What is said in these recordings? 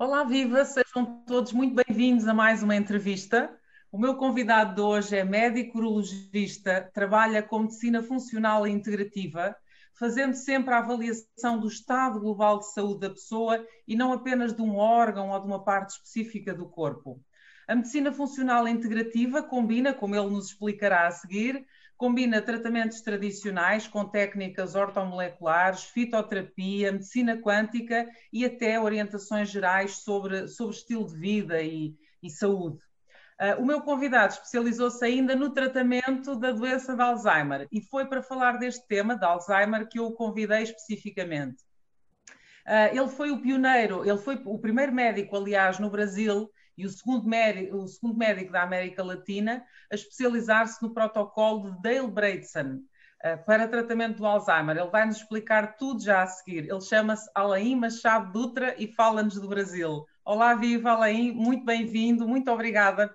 Olá, viva! Sejam todos muito bem-vindos a mais uma entrevista. O meu convidado de hoje é médico urologista, trabalha com medicina funcional e integrativa, fazendo sempre a avaliação do estado global de saúde da pessoa e não apenas de um órgão ou de uma parte específica do corpo. A medicina funcional e integrativa combina, como ele nos explicará a seguir, combina tratamentos tradicionais com técnicas ortomoleculares, fitoterapia, medicina quântica e até orientações gerais sobre estilo de vida e saúde. O meu convidado especializou-se ainda no tratamento da doença de Alzheimer e foi para falar deste tema, de Alzheimer, que eu o convidei especificamente. Ele foi o pioneiro, ele foi o primeiro médico, aliás, no Brasil e o segundo médico da América Latina a especializar-se no protocolo de Dale Bredesen para tratamento do Alzheimer. Ele vai nos explicar tudo já a seguir. Ele chama-se Alain Machado Dutra e fala-nos do Brasil. Olá, viva Alain, muito bem-vindo, muito obrigada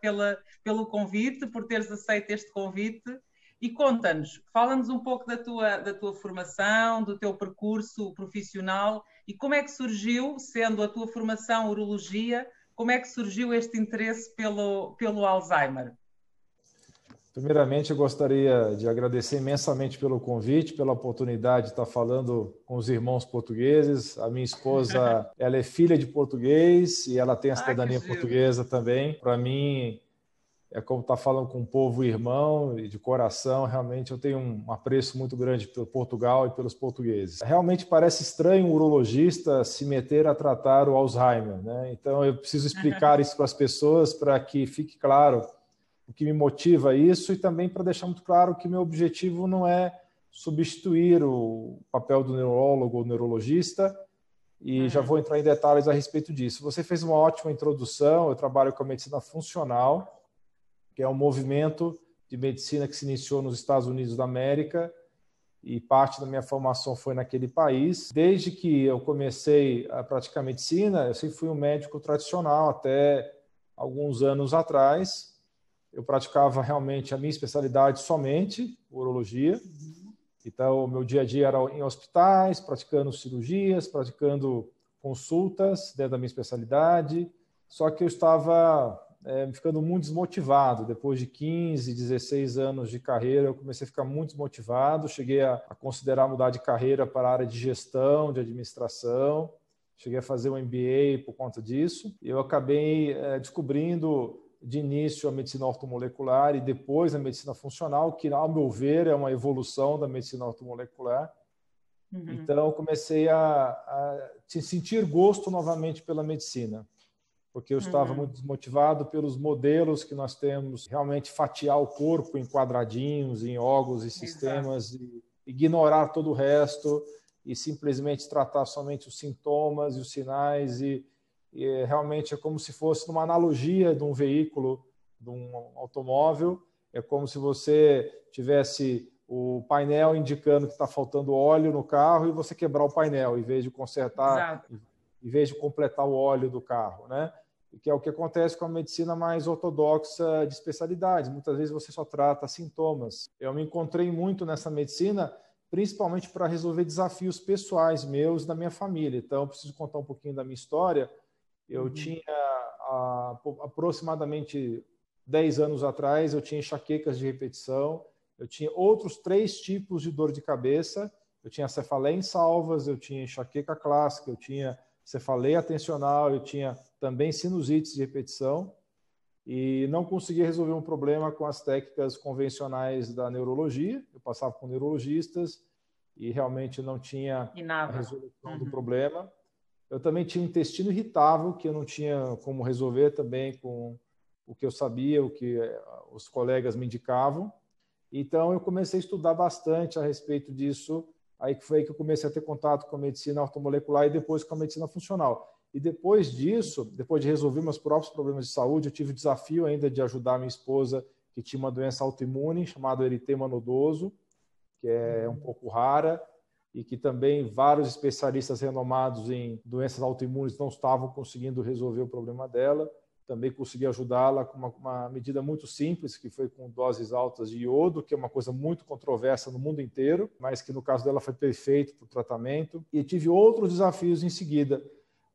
pelo convite, por teres aceito este convite. E conta-nos, fala-nos um pouco da tua formação, do teu percurso profissional e como é que surgiu, sendo a tua formação urologia, como é que surgiu este interesse pelo Alzheimer? Primeiramente, eu gostaria de agradecer imensamente pelo convite, pela oportunidade de estar falando com os irmãos portugueses. A minha esposa, ela é filha de português e ela tem a cidadania portuguesa também. Para mim, é como estar falando com um povo irmão e de coração. Realmente, eu tenho um apreço muito grande pelo Portugal e pelos portugueses. Realmente parece estranho um urologista se meter a tratar o Alzheimer, né? Então, eu preciso explicar isso para as pessoas para que fique claro o que me motiva a isso e também para deixar muito claro que meu objetivo não é substituir o papel do neurólogo ou neurologista e já vou entrar em detalhes a respeito disso. Você fez uma ótima introdução, eu trabalho com a medicina funcional, que é um movimento de medicina que se iniciou nos Estados Unidos da América e parte da minha formação foi naquele país. Desde que eu comecei a praticar medicina, eu sempre fui um médico tradicional até alguns anos atrás. Eu praticava realmente a minha especialidade somente, urologia. Então, o meu dia a dia era em hospitais, praticando cirurgias, praticando consultas dentro da minha especialidade. Só que eu estava ficando muito desmotivado. Depois de 15, 16 anos de carreira, eu comecei a ficar muito desmotivado. Cheguei a considerar mudar de carreira para a área de gestão, de administração. Cheguei a fazer um MBA por conta disso. Eu acabei descobrindo de início a medicina ortomolecular e depois a medicina funcional, que, ao meu ver, é uma evolução da medicina ortomolecular. Então, eu comecei a sentir gosto novamente pela medicina, porque eu estava muito desmotivado pelos modelos que nós temos, realmente fatiar o corpo em quadradinhos, em órgãos e sistemas, e ignorar todo o resto e simplesmente tratar somente os sintomas e os sinais e realmente é como se fosse uma analogia de um veículo, de um automóvel. É como se você tivesse o painel indicando que está faltando óleo no carro e você quebrar o painel, em vez de consertar, em vez de completar o óleo do carro, né? Que é o que acontece com a medicina mais ortodoxa de especialidade. Muitas vezes você só trata sintomas. Eu me encontrei muito nessa medicina, principalmente para resolver desafios pessoais meus e da minha família. Então, eu preciso contar um pouquinho da minha história. Eu tinha aproximadamente 10 anos atrás, eu tinha enxaquecas de repetição, eu tinha outros 3 tipos de dor de cabeça, eu tinha cefaleia em salvas, eu tinha enxaqueca clássica, eu tinha cefaleia atencional, eu tinha também sinusites de repetição e não conseguia resolver um problema com as técnicas convencionais da neurologia. Eu passava com neurologistas e realmente não tinha a resolução do problema. Eu também tinha um intestino irritável, que eu não tinha como resolver também com o que eu sabia, o que os colegas me indicavam. Então, eu comecei a estudar bastante a respeito disso. Aí foi aí que eu comecei a ter contato com a medicina ortomolecular e depois com a medicina funcional. E depois disso, depois de resolver meus próprios problemas de saúde, eu tive o desafio ainda de ajudar minha esposa, que tinha uma doença autoimune chamada eritema nodoso, que é um pouco rara, e que também vários especialistas renomados em doenças autoimunes não estavam conseguindo resolver o problema dela. Também consegui ajudá-la com uma medida muito simples, que foi com doses altas de iodo, que é uma coisa muito controversa no mundo inteiro, mas que no caso dela foi perfeito para o tratamento. E tive outros desafios em seguida.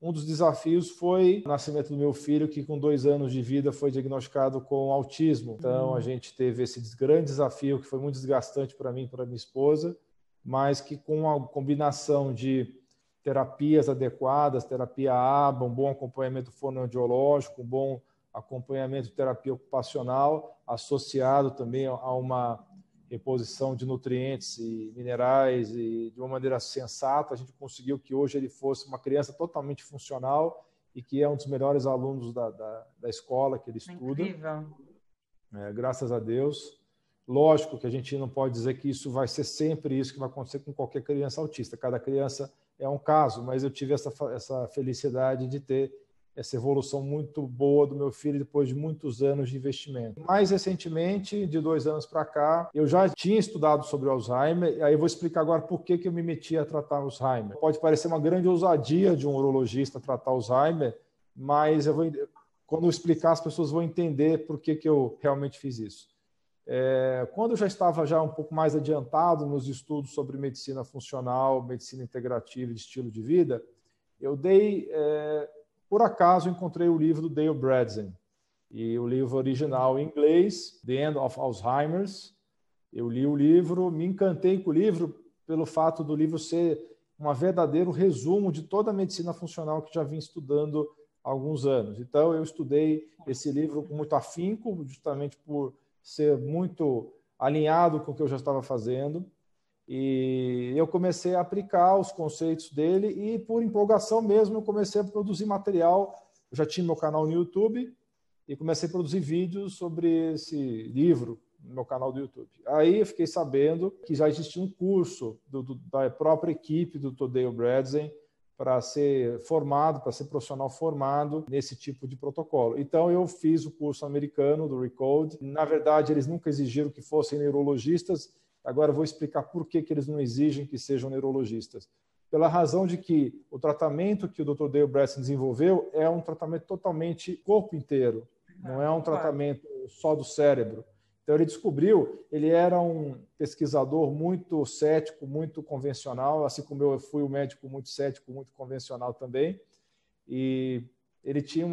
um dos desafios foi o nascimento do meu filho, que com 2 anos de vida foi diagnosticado com autismo. Então, a gente teve esse grande desafio, que foi muito desgastante para mim e para minha esposa, mas que com a combinação de terapias adequadas, terapia ABA, um bom acompanhamento fonoaudiológico, um bom acompanhamento de terapia ocupacional, associado também a uma reposição de nutrientes e minerais e de uma maneira sensata, a gente conseguiu que hoje ele fosse uma criança totalmente funcional e que é um dos melhores alunos da escola que ele estuda. Incrível. Graças a Deus. Lógico que a gente não pode dizer que isso vai ser sempre isso que vai acontecer com qualquer criança autista. Cada criança é um caso, mas eu tive essa felicidade de ter essa evolução muito boa do meu filho depois de muitos anos de investimento. Mais recentemente, de 2 anos para cá, eu já tinha estudado sobre Alzheimer, e aí eu vou explicar agora por que eu me meti a tratar Alzheimer. Pode parecer uma grande ousadia de um urologista tratar Alzheimer, mas quando eu explicar, as pessoas vão entender por que eu realmente fiz isso. Quando eu já estava um pouco mais adiantado nos estudos sobre medicina funcional, medicina integrativa e de estilo de vida, eu por acaso, encontrei o livro do Dale Bredesen, e o livro original em inglês, The End of Alzheimer's. Eu li o livro, me encantei com o livro pelo fato do livro ser um verdadeiro resumo de toda a medicina funcional que já vim estudando há alguns anos. Então, eu estudei esse livro com muito afinco, justamente por ser muito alinhado com o que eu já estava fazendo. E eu comecei a aplicar os conceitos dele e, por empolgação mesmo, eu comecei a produzir material. Eu já tinha meu canal no YouTube e comecei a produzir vídeos sobre esse livro no meu canal do YouTube. Aí eu fiquei sabendo que já existia um curso da própria equipe do Dale Bredesen para ser formado, para ser profissional formado nesse tipo de protocolo. Então, eu fiz o curso americano do Recode. Na verdade, eles nunca exigiram que fossem neurologistas. Agora eu vou explicar por que eles não exigem que sejam neurologistas. Pela razão de que o tratamento que o Dr. Dale Bredesen desenvolveu é um tratamento totalmente corpo inteiro, não é um tratamento só do cérebro. Então ele descobriu, ele era um pesquisador muito cético, muito convencional, assim como eu fui um médico muito cético, muito convencional também. E ele tem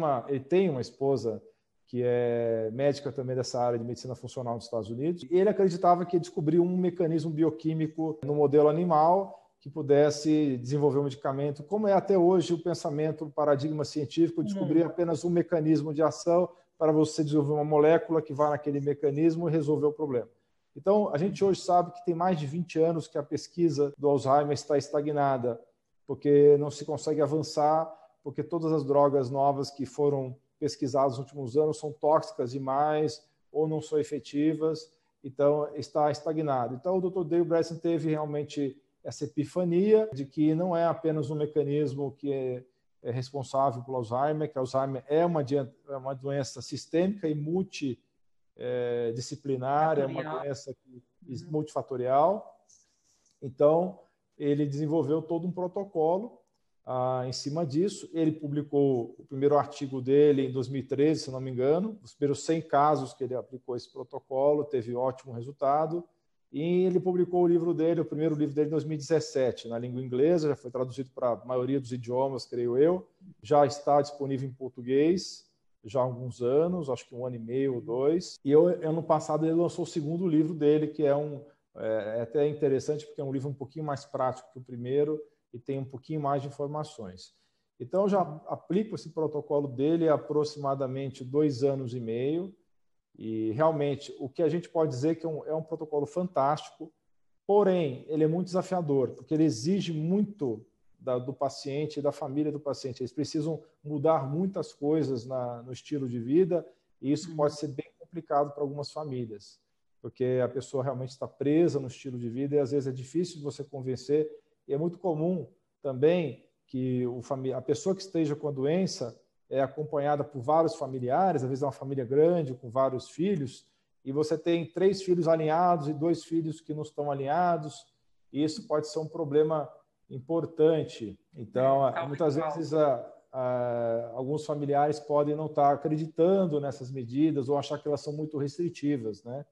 uma esposa que é médica também dessa área de medicina funcional nos Estados Unidos. E ele acreditava que descobriu um mecanismo bioquímico no modelo animal que pudesse desenvolver um medicamento, como é até hoje o pensamento, o paradigma científico, descobrir apenas um mecanismo de ação para você desenvolver uma molécula que vá naquele mecanismo e resolver o problema. Então, a gente hoje sabe que tem mais de 20 anos que a pesquisa do Alzheimer está estagnada, porque não se consegue avançar, porque todas as drogas novas que foram pesquisadas nos últimos anos são tóxicas demais ou não são efetivas, então está estagnado. Então o Dr. Dale Bredesen teve realmente essa epifania de que não é apenas um mecanismo que é responsável pelo Alzheimer, que Alzheimer é uma doença sistêmica e multidisciplinar, é uma doença multifatorial. Então ele desenvolveu todo um protocolo em cima disso. Ele publicou o primeiro artigo dele em 2013, se não me engano, os primeiros 100 casos que ele aplicou esse protocolo, teve ótimo resultado, e ele publicou o livro dele, o primeiro livro dele em 2017, na língua inglesa, já foi traduzido para a maioria dos idiomas, creio eu, já está disponível em português, já há alguns anos, acho que 1 ano e meio ou 2, e ano passado ele lançou o segundo livro dele, que é até interessante, porque é um livro um pouquinho mais prático que o primeiro, e tem um pouquinho mais de informações. Então, eu já aplico esse protocolo dele há aproximadamente 2 anos e meio, e realmente o que a gente pode dizer que é um protocolo fantástico, porém, ele é muito desafiador, porque ele exige muito do paciente e da família do paciente. Eles precisam mudar muitas coisas no estilo de vida, e isso pode ser bem complicado para algumas famílias, porque a pessoa realmente está presa no estilo de vida e às vezes é difícil de você convencer. E é muito comum também que a pessoa que esteja com a doença é acompanhada por vários familiares, às vezes é uma família grande, com vários filhos, e você tem 3 filhos alinhados e 2 filhos que não estão alinhados, e isso pode ser um problema importante. Então, muitas vezes alguns familiares podem não estar acreditando nessas medidas ou achar que elas são muito restritivas, né?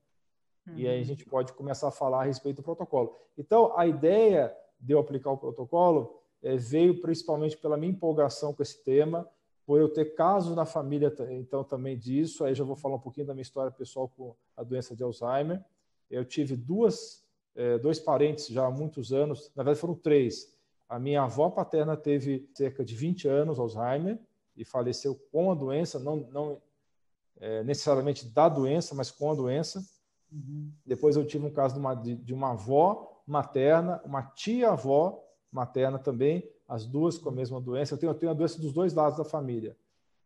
E aí a gente pode começar a falar a respeito do protocolo. Então, a ideia de eu aplicar o protocolo veio principalmente pela minha empolgação com esse tema, por eu ter casos na família, então, também disso. Aí já vou falar um pouquinho da minha história pessoal com a doença de Alzheimer. Eu tive dois parentes já há muitos anos, na verdade foram 3. A minha avó paterna teve cerca de 20 anos Alzheimer e faleceu com a doença, não necessariamente da doença, mas com a doença. Uhum. Depois eu tive um caso de uma avó materna, uma tia-avó materna também, as duas com a mesma doença. Eu tenho a doença dos 2 lados da família.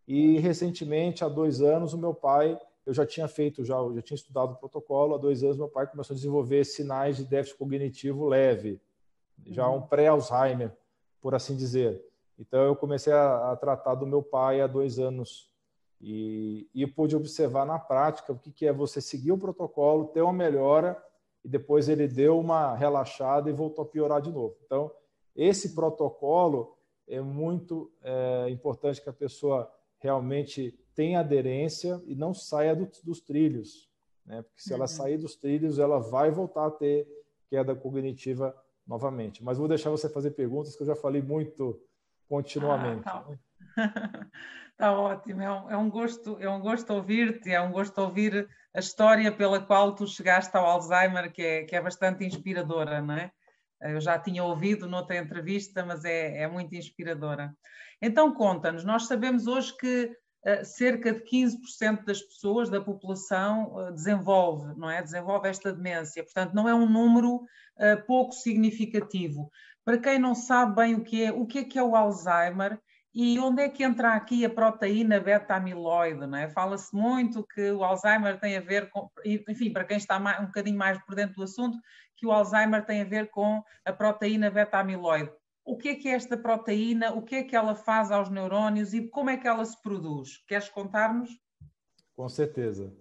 E recentemente, há 2 anos, o meu pai, eu já tinha estudado o protocolo, há 2 anos meu pai começou a desenvolver sinais de déficit cognitivo leve, já um pré-Alzheimer, por assim dizer. Então eu comecei a tratar do meu pai há 2 anos e pude observar na prática o que é você seguir o protocolo, ter uma melhora e depois ele deu uma relaxada e voltou a piorar de novo. Então, esse protocolo é muito importante que a pessoa realmente tenha aderência e não saia dos trilhos, né? Porque se ela sair dos trilhos, ela vai voltar a ter queda cognitiva novamente. Mas vou deixar você fazer perguntas, que eu já falei muito continuamente. Tá ótimo, é um gosto ouvir-te, é um gosto ouvir a história pela qual tu chegaste ao Alzheimer, que é bastante inspiradora, não é? Eu já tinha ouvido noutra entrevista, mas é muito inspiradora. Então, conta-nos, nós sabemos hoje que cerca de 15% das pessoas, da população, desenvolve, não é? Desenvolve esta demência. Portanto, não é um número pouco significativo. Para quem não sabe bem o que é o Alzheimer e onde é que entra aqui a proteína beta-amiloide, não é? Fala-se muito que o Alzheimer tem a ver com, enfim, para quem está um bocadinho mais por dentro do assunto, que o Alzheimer tem a ver com a proteína beta-amiloide. O que é esta proteína? O que é que ela faz aos neurónios e como é que ela se produz? Queres contar-nos? Com certeza.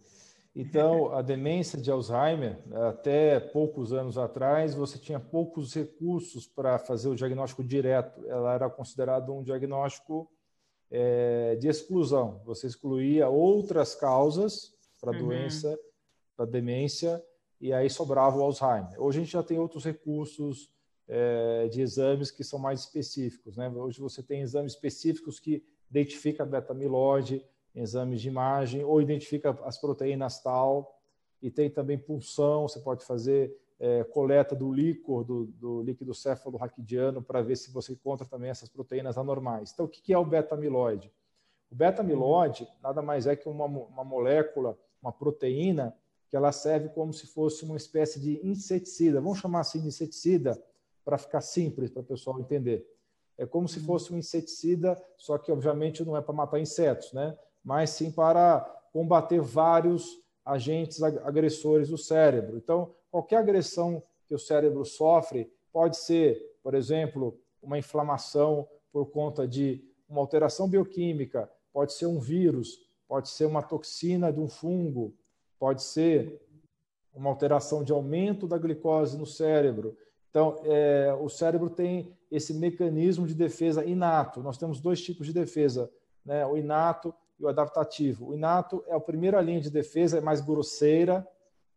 Então, a demência de Alzheimer, até poucos anos atrás, você tinha poucos recursos para fazer o diagnóstico direto. Ela era considerada um diagnóstico de exclusão. Você excluía outras causas para a doença, para a demência, e aí sobrava o Alzheimer. Hoje a gente já tem outros recursos de exames que são mais específicos, né? Hoje você tem exames específicos que identificam a beta-amiloide, exames de imagem, ou identifica as proteínas tal, e tem também punção, você pode fazer coleta do líquor, do líquido céfalo-raquidiano, para ver se você encontra também essas proteínas anormais. Então, o que é o beta-amiloide? O beta-amiloide nada mais é que uma molécula, uma proteína, que ela serve como se fosse uma espécie de inseticida. Vamos chamar assim de inseticida, para ficar simples, para o pessoal entender. É como se fosse um inseticida, só que, obviamente, não é para matar insetos, né? Mas sim para combater vários agentes agressores do cérebro. Então, qualquer agressão que o cérebro sofre pode ser, por exemplo, uma inflamação por conta de uma alteração bioquímica, pode ser um vírus, pode ser uma toxina de um fungo, pode ser uma alteração de aumento da glicose no cérebro. Então, o cérebro tem esse mecanismo de defesa inato. Nós temos 2 tipos de defesa, né? O inato e o adaptativo. O inato é a primeira linha de defesa, é mais grosseira,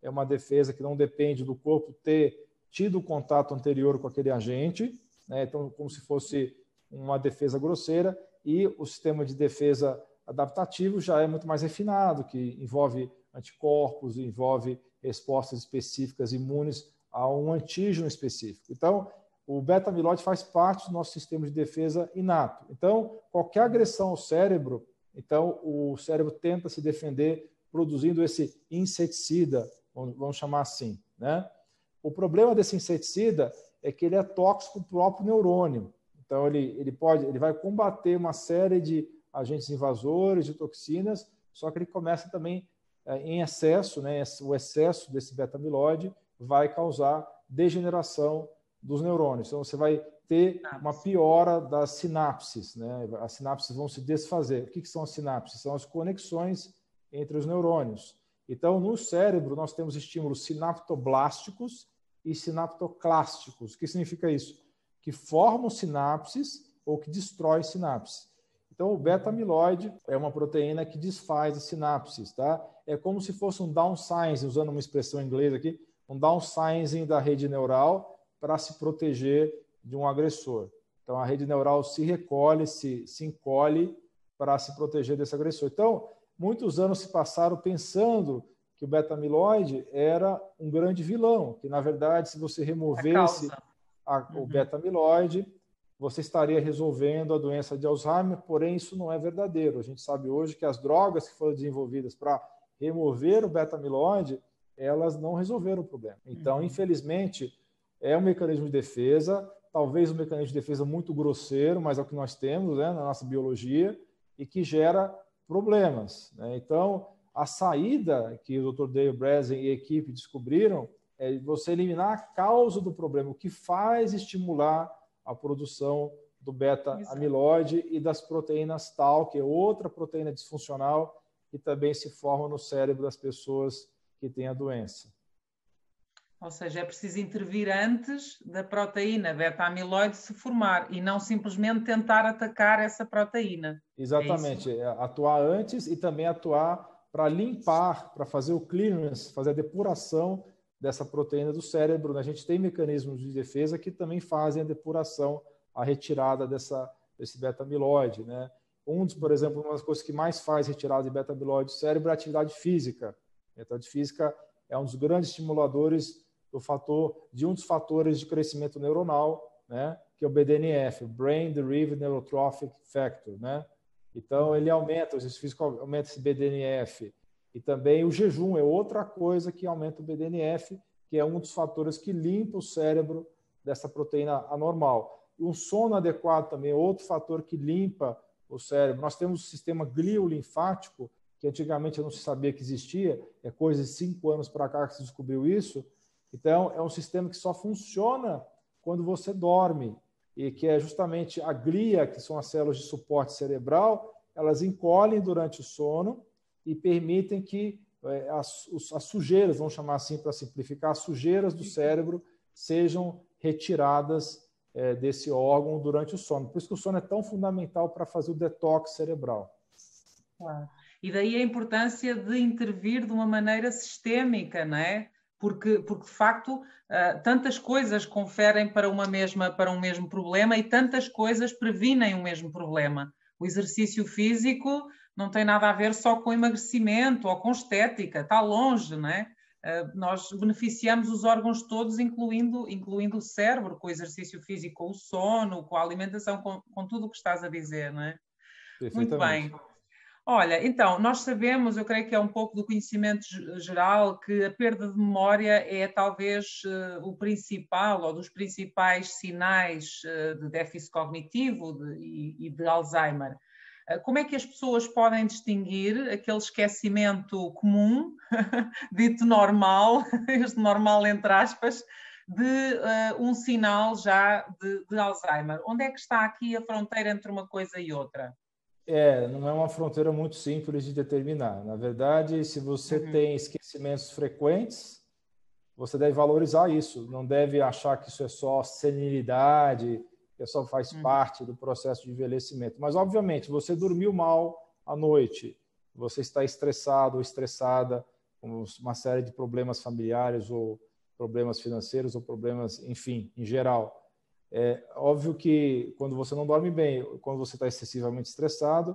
é uma defesa que não depende do corpo ter tido contato anterior com aquele agente, né? Então, como se fosse uma defesa grosseira, e o sistema de defesa adaptativo já é muito mais refinado, que envolve anticorpos, envolve respostas específicas imunes a um antígeno específico. Então, o beta-amiloide faz parte do nosso sistema de defesa inato. Então, qualquer agressão ao cérebro, então o cérebro tenta se defender produzindo esse inseticida, vamos chamar assim, né? O problema desse inseticida é que ele é tóxico para o próprio neurônio. Então, ele vai combater uma série de agentes invasores, de toxinas, só que ele começa também em excesso, né? O excesso desse beta-amiloide vai causar degeneração dos neurônios. Então, você vai ter uma piora das sinapses, né? As sinapses vão se desfazer. O que são as sinapses? São as conexões entre os neurônios. Então, no cérebro, nós temos estímulos sinaptoblásticos e sinaptoclásticos. O que significa isso? Que formam sinapses ou que destroem sinapses. Então, o beta-amiloide é uma proteína que desfaz as sinapses, tá? É como se fosse um downsizing, usando uma expressão em inglês aqui, um downsizing da rede neural para se proteger de um agressor. Então, a rede neural se recolhe, se encolhe para se proteger desse agressor. Então, muitos anos se passaram pensando que o beta-amiloide era um grande vilão, que, na verdade, se você removesse o beta-amiloide, você estaria resolvendo a doença de Alzheimer, porém isso não é verdadeiro. A gente sabe hoje que as drogas que foram desenvolvidas para remover o beta-amiloide, elas não resolveram o problema. Então, infelizmente, é um mecanismo de defesa, talvez um mecanismo de defesa muito grosseiro, mas é o que nós temos, né, na nossa biologia, e que gera problemas, né? Então, a saída que o Dr. Dale Bredesen e a equipe descobriram é você eliminar a causa do problema, o que faz estimular a produção do beta-amiloide e das proteínas Tau, que é outra proteína disfuncional que também se forma no cérebro das pessoas que têm a doença. Ou seja, é preciso intervir antes da proteína beta-amiloide se formar e não simplesmente tentar atacar essa proteína. Exatamente, atuar antes e também atuar para limpar, para fazer o clearance, fazer a depuração dessa proteína do cérebro. A gente tem mecanismos de defesa que também fazem a depuração, a retirada desse beta-amiloide, né? Por exemplo, uma das coisas que mais faz retirada de beta-amiloide do cérebro é a atividade física. A atividade física é um dos grandes estimuladores de um dos fatores de crescimento neuronal, né? Que é o BDNF, Brain Derived Neurotrophic Factor, né? Então, ele aumenta, o exercício físico aumenta esse BDNF. E também o jejum é outra coisa que aumenta o BDNF, que é um dos fatores que limpa o cérebro dessa proteína anormal. E um sono adequado também é outro fator que limpa o cérebro. Nós temos o sistema gliolinfático, que antigamente não se sabia que existia, é coisa de 5 anos para cá que se descobriu isso. Então, é um sistema que só funciona quando você dorme, e que é justamente a glia, que são as células de suporte cerebral, elas encolhem durante o sono e permitem que as sujeiras, vamos chamar assim para simplificar, as sujeiras do cérebro sejam retiradas desse órgão durante o sono. Por isso que o sono é tão fundamental para fazer o detox cerebral. Claro. E daí a importância de intervir de uma maneira sistémica, não é? Porque de facto, tantas coisas conferem para um mesmo problema e tantas coisas previnem o mesmo problema. O exercício físico não tem nada a ver só com emagrecimento ou com estética, está longe, não é? Nós beneficiamos os órgãos todos, incluindo o cérebro, com o exercício físico, com o sono, com a alimentação, com tudo o que estás a dizer, não é? Muito bem. Olha, então, nós sabemos, eu creio que é um pouco do conhecimento geral, que a perda de memória é talvez o principal ou dos principais sinais de déficit cognitivo e de Alzheimer. Como é que as pessoas podem distinguir aquele esquecimento comum, dito normal, este normal entre aspas, de um sinal já de Alzheimer? Onde é que está aqui a fronteira entre uma coisa e outra? Não é uma fronteira muito simples de determinar. Na verdade, se você tem esquecimentos frequentes, você deve valorizar isso. Não deve achar que isso é só senilidade, que só faz parte do processo de envelhecimento. Mas, obviamente, você dormiu mal à noite, você está estressado ou estressada, com uma série de problemas familiares ou problemas financeiros ou problemas, enfim, em geral. É óbvio que quando você não dorme bem, quando você está excessivamente estressado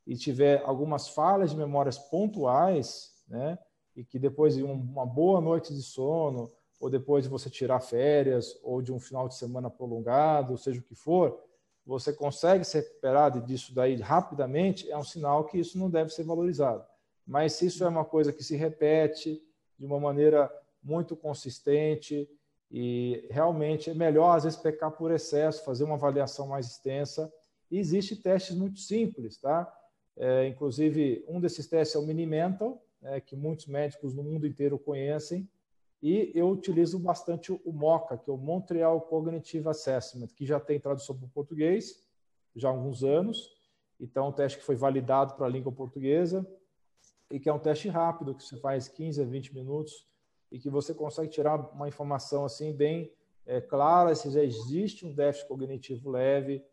e tiver algumas falhas de memórias pontuais, né, e que depois de uma boa noite de sono, ou depois de você tirar férias, ou de um final de semana prolongado, seja o que for, você consegue se recuperar disso daí rapidamente, é um sinal que isso não deve ser valorizado. Mas se isso é uma coisa que se repete de uma maneira muito consistente, e realmente é melhor, às vezes, pecar por excesso, fazer uma avaliação mais extensa. E existem testes muito simples, tá? Inclusive, um desses testes é o Mini-Mental, que muitos médicos no mundo inteiro conhecem. E eu utilizo bastante o MoCA, que é o Montreal Cognitive Assessment, que já tem tradução para o português, já há alguns anos. Então, é um teste que foi validado para a língua portuguesa e que é um teste rápido, que você faz 15 a 20 minutos, e que você consegue tirar uma informação assim bem clara se já existe um déficit cognitivo leve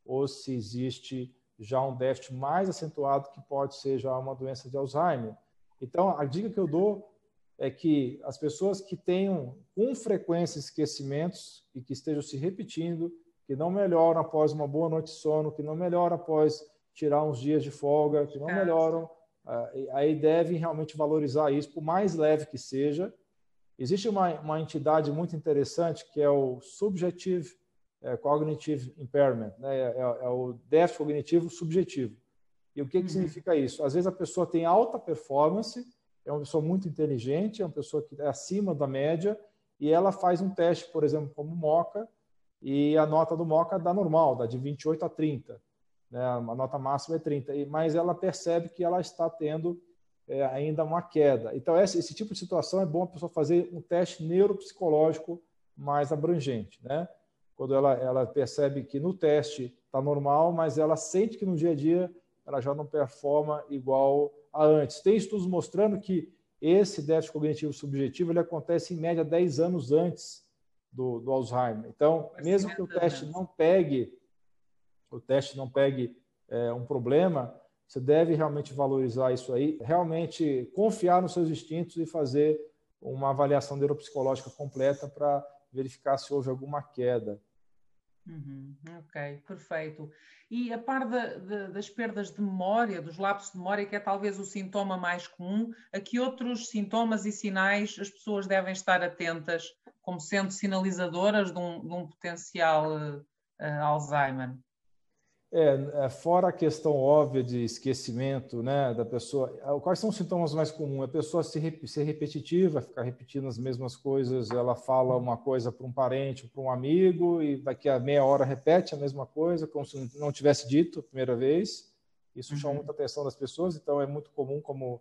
ou se existe já um déficit mais acentuado que pode ser já uma doença de Alzheimer. Então, a dica que eu dou é que as pessoas que tenham com frequência esquecimentos e que estejam se repetindo, que não melhoram após uma boa noite de sono, que não melhoram após tirar uns dias de folga, que não melhoram. Aí devem realmente valorizar isso, por mais leve que seja. Existe uma entidade muito interessante que é o Subjective Cognitive Impairment, né? É o déficit cognitivo subjetivo. E o que significa isso? Às vezes a pessoa tem alta performance, é uma pessoa muito inteligente, é uma pessoa que é acima da média, e ela faz um teste, por exemplo, como MOCA, e a nota do MOCA dá normal, dá de 28 a 30. Né? A nota máxima é 30, mas ela percebe que ela está tendo ainda uma queda. Então, esse tipo de situação é bom a pessoa fazer um teste neuropsicológico mais abrangente, né? Quando ela percebe que no teste está normal, mas ela sente que no dia a dia ela já não performa igual a antes. Tem estudos mostrando que esse déficit cognitivo subjetivo ele acontece em média 10 anos antes do Alzheimer. Então, mesmo que o teste não pegue um problema, você deve realmente valorizar isso aí, realmente confiar nos seus instintos e fazer uma avaliação neuropsicológica completa para verificar se houve alguma queda. Ok, perfeito. E a par das perdas de memória, dos lapsos de memória, que é talvez o sintoma mais comum, a que outros sintomas e sinais as pessoas devem estar atentas como sendo sinalizadoras de um potencial Alzheimer? Fora a questão óbvia de esquecimento, né, da pessoa, quais são os sintomas mais comuns? A pessoa ser repetitiva, ficar repetindo as mesmas coisas, ela fala uma coisa para um parente, para um amigo, e daqui a meia hora repete a mesma coisa, como se não tivesse dito a primeira vez. Isso chama muita atenção das pessoas, então é muito comum como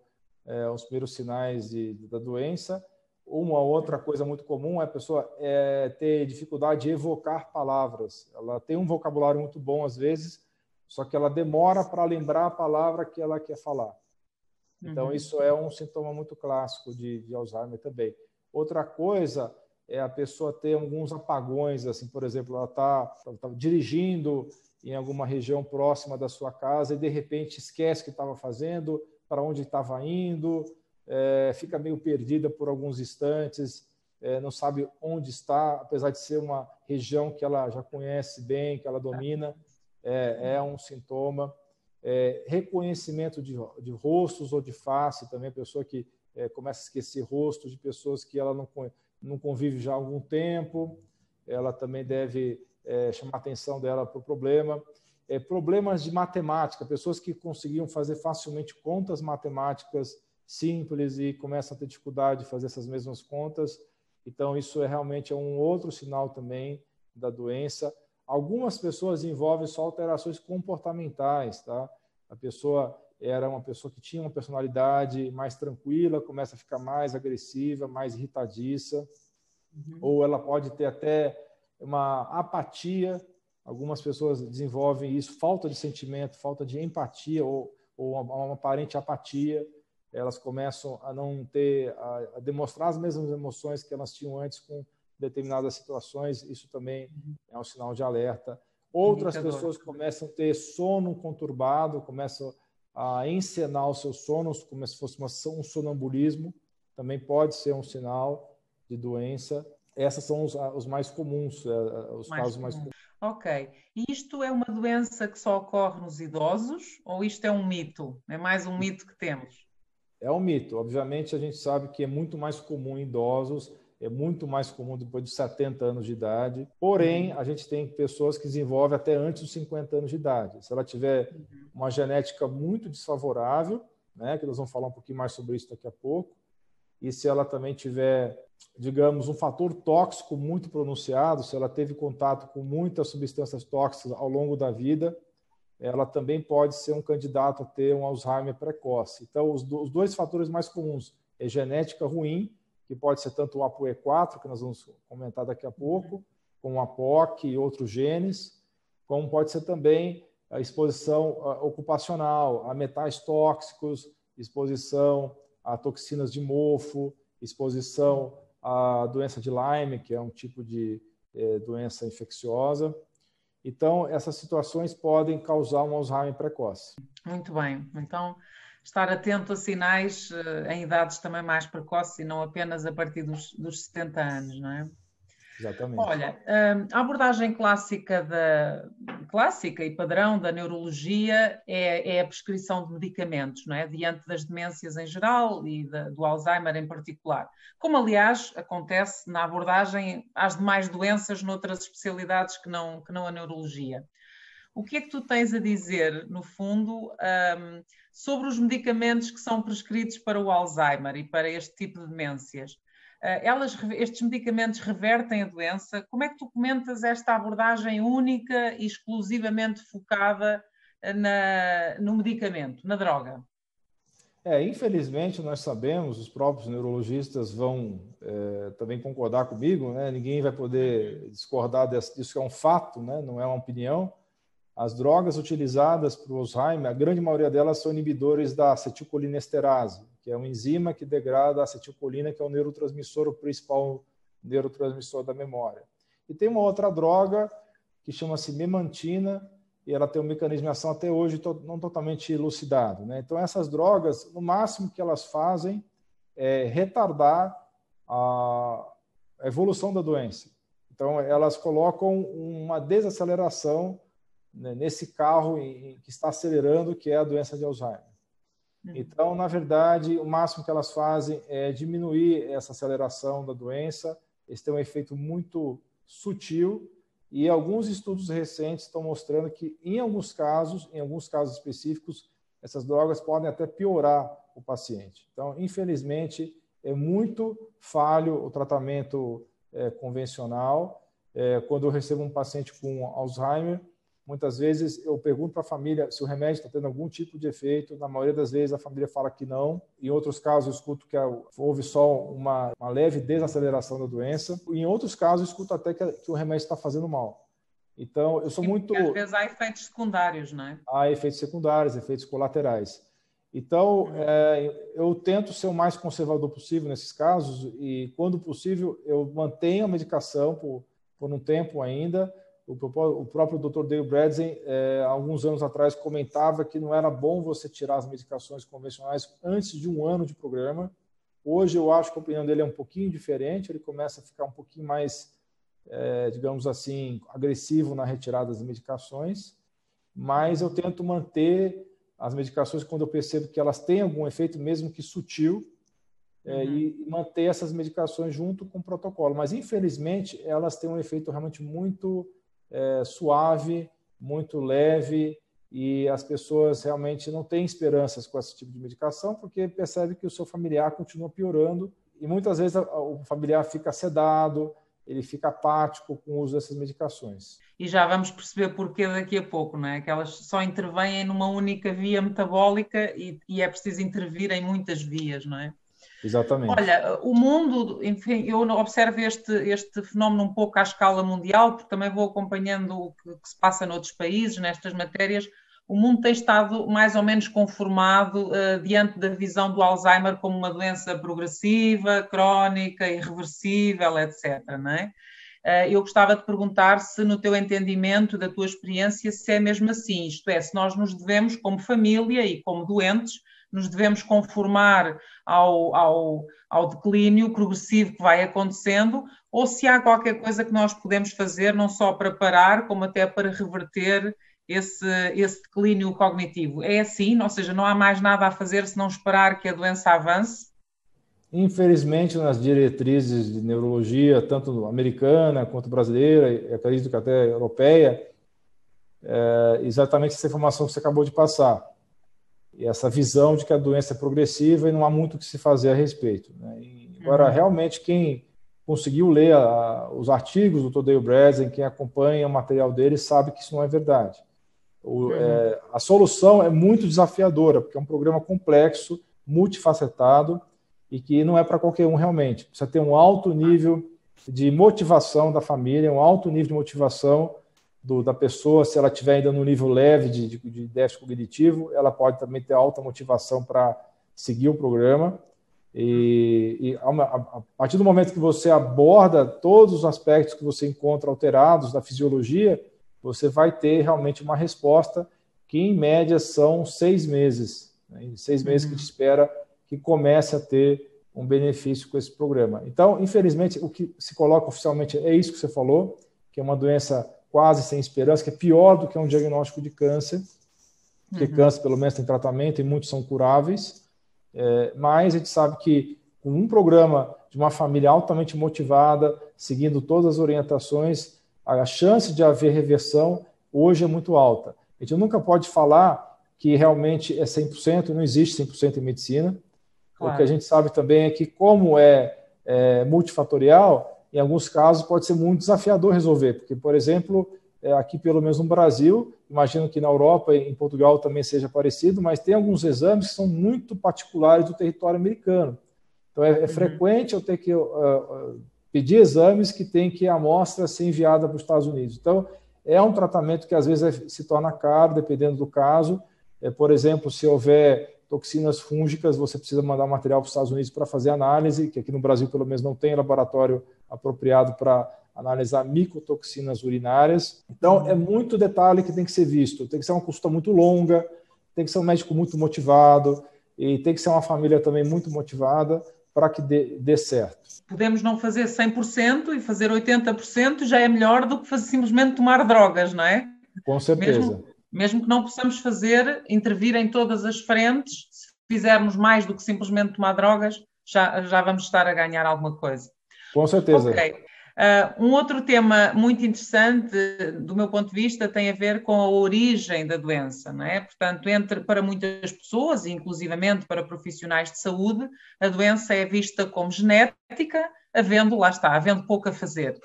os primeiros sinais da doença. Uma outra coisa muito comum é a pessoa ter dificuldade de evocar palavras. Ela tem um vocabulário muito bom às vezes, só que ela demora para lembrar a palavra que ela quer falar. Então, isso é um sintoma muito clássico de Alzheimer também. Outra coisa é a pessoa ter alguns apagões, assim, por exemplo, ela está dirigindo em alguma região próxima da sua casa e, de repente, esquece o que estava fazendo, para onde estava indo, fica meio perdida por alguns instantes, não sabe onde está, apesar de ser uma região que ela já conhece bem, que ela domina, é um sintoma. Reconhecimento de rostos ou de face, também a pessoa que começa a esquecer rostos de pessoas que ela não convive já há algum tempo, ela também deve chamar a atenção dela para o problema. Problemas de matemática, pessoas que conseguiam fazer facilmente contas matemáticas simples e começam a ter dificuldade de fazer essas mesmas contas. Então, isso realmente é um outro sinal também da doença. Algumas pessoas envolvem só alterações comportamentais, tá? A pessoa era uma pessoa que tinha uma personalidade mais tranquila, começa a ficar mais agressiva, mais irritadiça, ou ela pode ter até uma apatia. Algumas pessoas desenvolvem isso, falta de sentimento, falta de empatia ou uma aparente apatia. Elas começam a não ter, a demonstrar as mesmas emoções que elas tinham antes com determinadas situações. Isso também é um sinal de alerta. Outras pessoas começam a ter sono conturbado, começam a encenar os seus sonos como se fosse um sonambulismo. Também pode ser um sinal de doença. Esses são os mais comuns, os casos mais comuns. Ok. E isto é uma doença que só ocorre nos idosos ou isto é um mito? É mais um mito que temos? É um mito. Obviamente, a gente sabe que é muito mais comum em idosos, é muito mais comum depois de 70 anos de idade. Porém, a gente tem pessoas que desenvolvem até antes dos 50 anos de idade. Se ela tiver uma genética muito desfavorável, né, que nós vamos falar um pouquinho mais sobre isso daqui a pouco, e se ela também tiver, digamos, um fator tóxico muito pronunciado, se ela teve contato com muitas substâncias tóxicas ao longo da vida, ela também pode ser um candidato a ter um Alzheimer precoce. Então, os dois fatores mais comuns é genética ruim, que pode ser tanto o ApoE4, que nós vamos comentar daqui a pouco, como a POC e outros genes, como pode ser também a exposição ocupacional, a metais tóxicos, exposição a toxinas de mofo, exposição à doença de Lyme, que é um tipo de doença infecciosa. Então, essas situações podem causar um Alzheimer precoce. Muito bem. Então, estar atento a sinais em idades também mais precoces e não apenas a partir dos 70 anos, não é? Exatamente. Olha, a abordagem clássica e padrão da neurologia é a prescrição de medicamentos, não é? Diante das demências em geral e do Alzheimer em particular. Como, aliás, acontece na abordagem às demais doenças noutras especialidades que não a neurologia. O que é que tu tens a dizer, no fundo, sobre os medicamentos que são prescritos para o Alzheimer e para este tipo de demências? Estes medicamentos revertem a doença? Como é que tu comentas esta abordagem única e exclusivamente focada no medicamento, na droga? Infelizmente, nós sabemos, os próprios neurologistas vão também concordar comigo, né? Ninguém vai poder discordar disso, que é um fato, né? Não é uma opinião. As drogas utilizadas para o Alzheimer, a grande maioria delas são inibidores da acetilcolinesterase, que é uma enzima que degrada a acetilcolina, que é o neurotransmissor, o principal neurotransmissor da memória. E tem uma outra droga que chama-se memantina, e ela tem um mecanismo de ação até hoje não totalmente elucidado, né? Então, essas drogas, no máximo que elas fazem é retardar a evolução da doença. Então, elas colocam uma desaceleração, né, nesse carro que está acelerando, que é a doença de Alzheimer. Então, na verdade, o máximo que elas fazem é diminuir essa aceleração da doença. Eles têm um efeito muito sutil e alguns estudos recentes estão mostrando que, em alguns casos específicos, essas drogas podem até piorar o paciente. Então, infelizmente, é muito falho o tratamento convencional. Quando eu recebo um paciente com Alzheimer, muitas vezes eu pergunto para a família se o remédio está tendo algum tipo de efeito. Na maioria das vezes a família fala que não. Em outros casos eu escuto que houve só uma leve desaceleração da doença. Em outros casos eu escuto até que o remédio está fazendo mal. Então eu sou muito... Às vezes há efeitos secundários, não é? Há efeitos secundários, efeitos colaterais. Então eu tento ser o mais conservador possível nesses casos e, quando possível, eu mantenho a medicação por um tempo ainda. O próprio Dr. Dale Bredesen, alguns anos atrás, comentava que não era bom você tirar as medicações convencionais antes de 1 ano de programa. Hoje eu acho que a opinião dele é um pouquinho diferente, ele começa a ficar um pouquinho mais, digamos assim, agressivo na retirada das medicações, mas eu tento manter as medicações quando eu percebo que elas têm algum efeito, mesmo que sutil, e manter essas medicações junto com o protocolo. Mas, infelizmente, elas têm um efeito realmente muito suave, muito leve, e as pessoas realmente não têm esperanças com esse tipo de medicação, porque percebe que o seu familiar continua piorando, e muitas vezes o familiar fica sedado, ele fica apático com o uso dessas medicações. E já vamos perceber porquê daqui a pouco, não é? Que elas só intervêm numa única via metabólica e é preciso intervir em muitas vias, não é? Exatamente. Olha, o mundo, enfim, eu observo este fenómeno um pouco à escala mundial, porque também vou acompanhando o que se passa noutros países, nestas matérias. O mundo tem estado mais ou menos conformado diante da visão do Alzheimer como uma doença progressiva, crónica, irreversível, etc., não é? Eu gostava de perguntar se, no teu entendimento, da tua experiência, se é mesmo assim, isto é, se nós nos devemos, como família e como doentes, nos devemos conformar ao declínio progressivo que vai acontecendo, ou se há qualquer coisa que nós podemos fazer, não só para parar, como até para reverter esse declínio cognitivo. É assim? Ou seja, não há mais nada a fazer se não esperar que a doença avance? Infelizmente, nas diretrizes de neurologia, tanto americana quanto brasileira, e acredito que até europeia, exatamente essa informação que você acabou de passar. E essa visão de que a doença é progressiva e não há muito o que se fazer a respeito, né? Agora, realmente, quem conseguiu ler os artigos do Dr. Dale Bredesen, quem acompanha o material dele, sabe que isso não é verdade. A solução é muito desafiadora, porque é um programa complexo, multifacetado, e que não é para qualquer um realmente. Precisa ter um alto nível de motivação da família, um alto nível de motivação da pessoa. Se ela estiver ainda no nível leve de déficit cognitivo, ela pode também ter alta motivação para seguir o programa. E a partir do momento que você aborda todos os aspectos que você encontra alterados da fisiologia, você vai ter realmente uma resposta que, em média, são 6 meses. Né? Em 6 meses que te espera que comece a ter um benefício com esse programa. Então, infelizmente, o que se coloca oficialmente é isso que você falou, que é uma doença quase sem esperança, que é pior do que um diagnóstico de câncer, porque câncer, pelo menos, tem tratamento e muitos são curáveis, mas a gente sabe que com um programa de uma família altamente motivada, seguindo todas as orientações, a chance de haver reversão hoje é muito alta. A gente nunca pode falar que realmente é 100%, não existe 100% em medicina. Claro. O que a gente sabe também é que, como é multifatorial, em alguns casos pode ser muito desafiador resolver, porque, por exemplo, aqui pelo menos no Brasil, imagino que na Europa e em Portugal também seja parecido, mas tem alguns exames que são muito particulares do território americano. Então, é frequente eu ter que pedir exames que tem que a amostra ser enviada para os Estados Unidos. Então, é um tratamento que às vezes se torna caro, dependendo do caso. Por exemplo, se houver toxinas fúngicas, você precisa mandar material para os Estados Unidos para fazer análise, que aqui no Brasil, pelo menos, não tem laboratório apropriado para analisar micotoxinas urinárias. Então, é muito detalhe que tem que ser visto. Tem que ser uma consulta muito longa, tem que ser um médico muito motivado e tem que ser uma família também muito motivada para que dê certo. Podemos não fazer 100% e fazer 80% já é melhor do que simplesmente tomar drogas, não é? Com certeza. Mesmo que não possamos intervir em todas as frentes, se fizermos mais do que simplesmente tomar drogas, já vamos estar a ganhar alguma coisa. Com certeza. Ok. Um outro tema muito interessante, do meu ponto de vista, tem a ver com a origem da doença, não é? Portanto, para muitas pessoas, inclusivamente para profissionais de saúde, a doença é vista como genética, havendo pouco a fazer.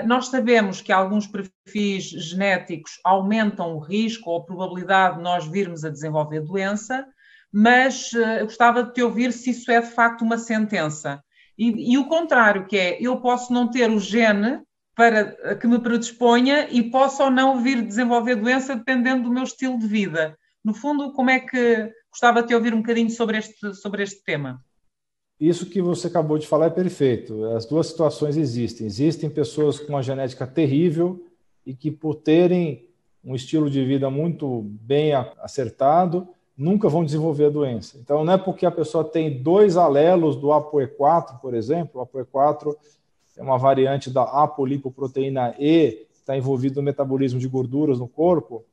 Nós sabemos que alguns perfis genéticos aumentam o risco ou a probabilidade de nós virmos a desenvolver doença, mas eu gostava de te ouvir se isso é de facto uma sentença. E o contrário, que é, eu posso não ter o gene que me predisponha e posso ou não vir desenvolver doença dependendo do meu estilo de vida. No fundo, como é que gostava de te ouvir um bocadinho sobre este tema? Isso que você acabou de falar é perfeito. As duas situações existem. Existem pessoas com uma genética terrível e que, por terem um estilo de vida muito bem acertado, nunca vão desenvolver a doença. Então, não é porque a pessoa tem 2 alelos do ApoE4, por exemplo, o ApoE4 é uma variante da apolipoproteína E, que está envolvido no metabolismo de gorduras no corpo.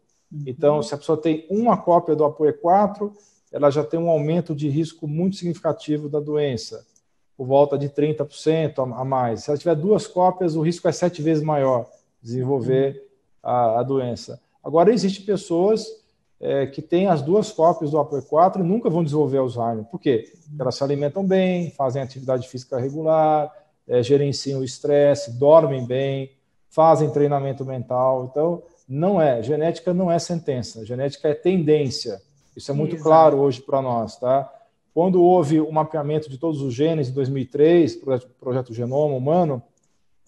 Então, se a pessoa tem uma cópia do ApoE4, ela já tem um aumento de risco muito significativo da doença, por volta de 30% a mais. Se ela tiver 2 cópias, o risco é 7 vezes maior de desenvolver a doença. Agora, existem pessoas que têm as 2 cópias do ApoE4 e nunca vão desenvolver Alzheimer. Por quê? Porque elas se alimentam bem, fazem atividade física regular, gerenciam o estresse, dormem bem, fazem treinamento mental. Então, genética não é sentença, genética é tendência. Isso é muito claro hoje para nós, tá? Quando houve o mapeamento de todos os genes em 2003, projeto Genoma Humano,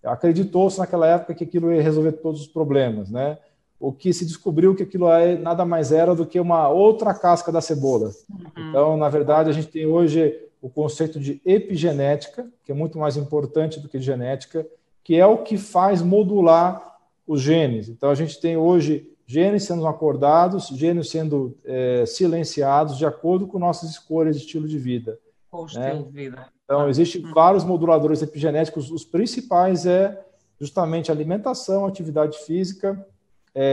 acreditou-se naquela época que aquilo ia resolver todos os problemas, né? O que se descobriu que aquilo nada mais era do que uma outra casca da cebola. Então, na verdade, a gente tem hoje o conceito de epigenética, que é muito mais importante do que genética, que é o que faz modular os genes. Então, a gente tem hoje genes sendo acordados, genes sendo silenciados de acordo com nossas escolhas de estilo de vida. Com o estilo de vida. Então, existem vários moduladores epigenéticos. Os principais justamente alimentação, atividade física,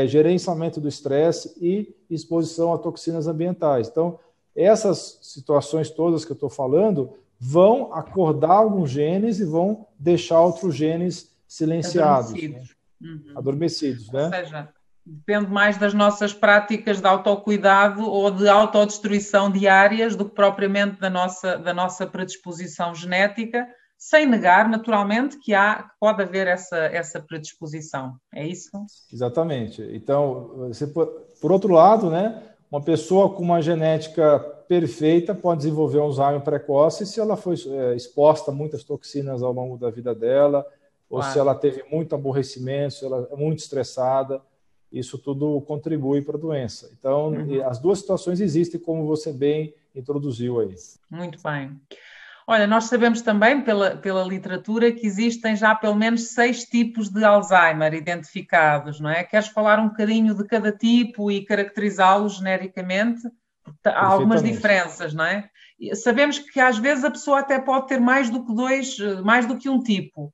gerenciamento do estresse e exposição a toxinas ambientais. Então, essas situações todas que eu estou falando vão acordar alguns genes e vão deixar outros genes silenciados. Adormecidos, né? Ou seja, depende mais das nossas práticas de autocuidado ou de autodestruição diárias do que propriamente da nossa predisposição genética, sem negar, naturalmente, que pode haver essa predisposição. É isso? Exatamente. Então, por outro lado, né, uma pessoa com uma genética perfeita pode desenvolver um Alzheimer precoce se ela foi exposta a muitas toxinas ao longo da vida dela, ou se ela teve muito aborrecimento, se ela é muito estressada. Isso tudo contribui para a doença. Então, as duas situações existem, como você bem introduziu aí. Muito bem. Olha, nós sabemos também, pela literatura, que existem já pelo menos 6 tipos de Alzheimer identificados, não é? Queres falar um bocadinho de cada tipo e caracterizá-los genericamente? Há algumas diferenças, não é? Sabemos que às vezes a pessoa até pode ter mais do que dois, mais do que um tipo.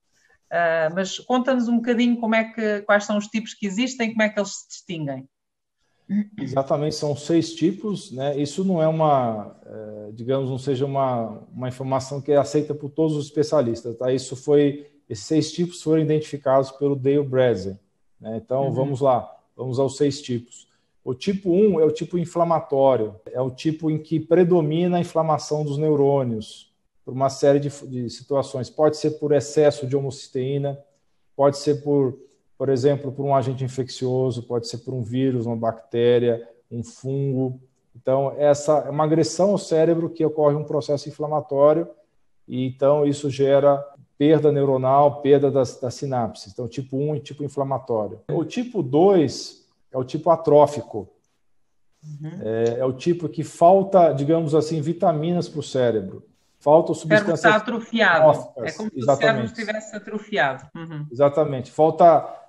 Mas conta-nos um bocadinho quais são os tipos que existem e como é que eles se distinguem. Exatamente, são 6 tipos, né? Isso não é digamos, não seja uma informação que é aceita por todos os especialistas, tá? Esses 6 tipos foram identificados pelo Dale Bredesen, né? Então, vamos lá, vamos aos 6 tipos. O tipo 1 é o tipo inflamatório, é o tipo em que predomina a inflamação dos neurônios, por uma série de situações. Pode ser por excesso de homocisteína, pode ser por exemplo, por um agente infeccioso, pode ser por um vírus, uma bactéria, um fungo. Então, essa é uma agressão ao cérebro que ocorre um processo inflamatório e, então, isso gera perda neuronal, perda das sinapses. Então, tipo 1 é tipo inflamatório. O tipo 2 é o tipo atrófico. É o tipo que falta, digamos assim, vitaminas para o cérebro. Faltam substâncias... O cérebro está atrofiado. Atróficas. É como se Exatamente. o cérebro estivesse atrofiado. Exatamente. Falta...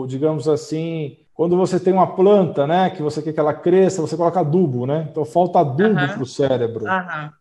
digamos assim, quando você tem uma planta, né, que você quer que ela cresça, você coloca adubo, né? Então falta adubo para o cérebro. Né?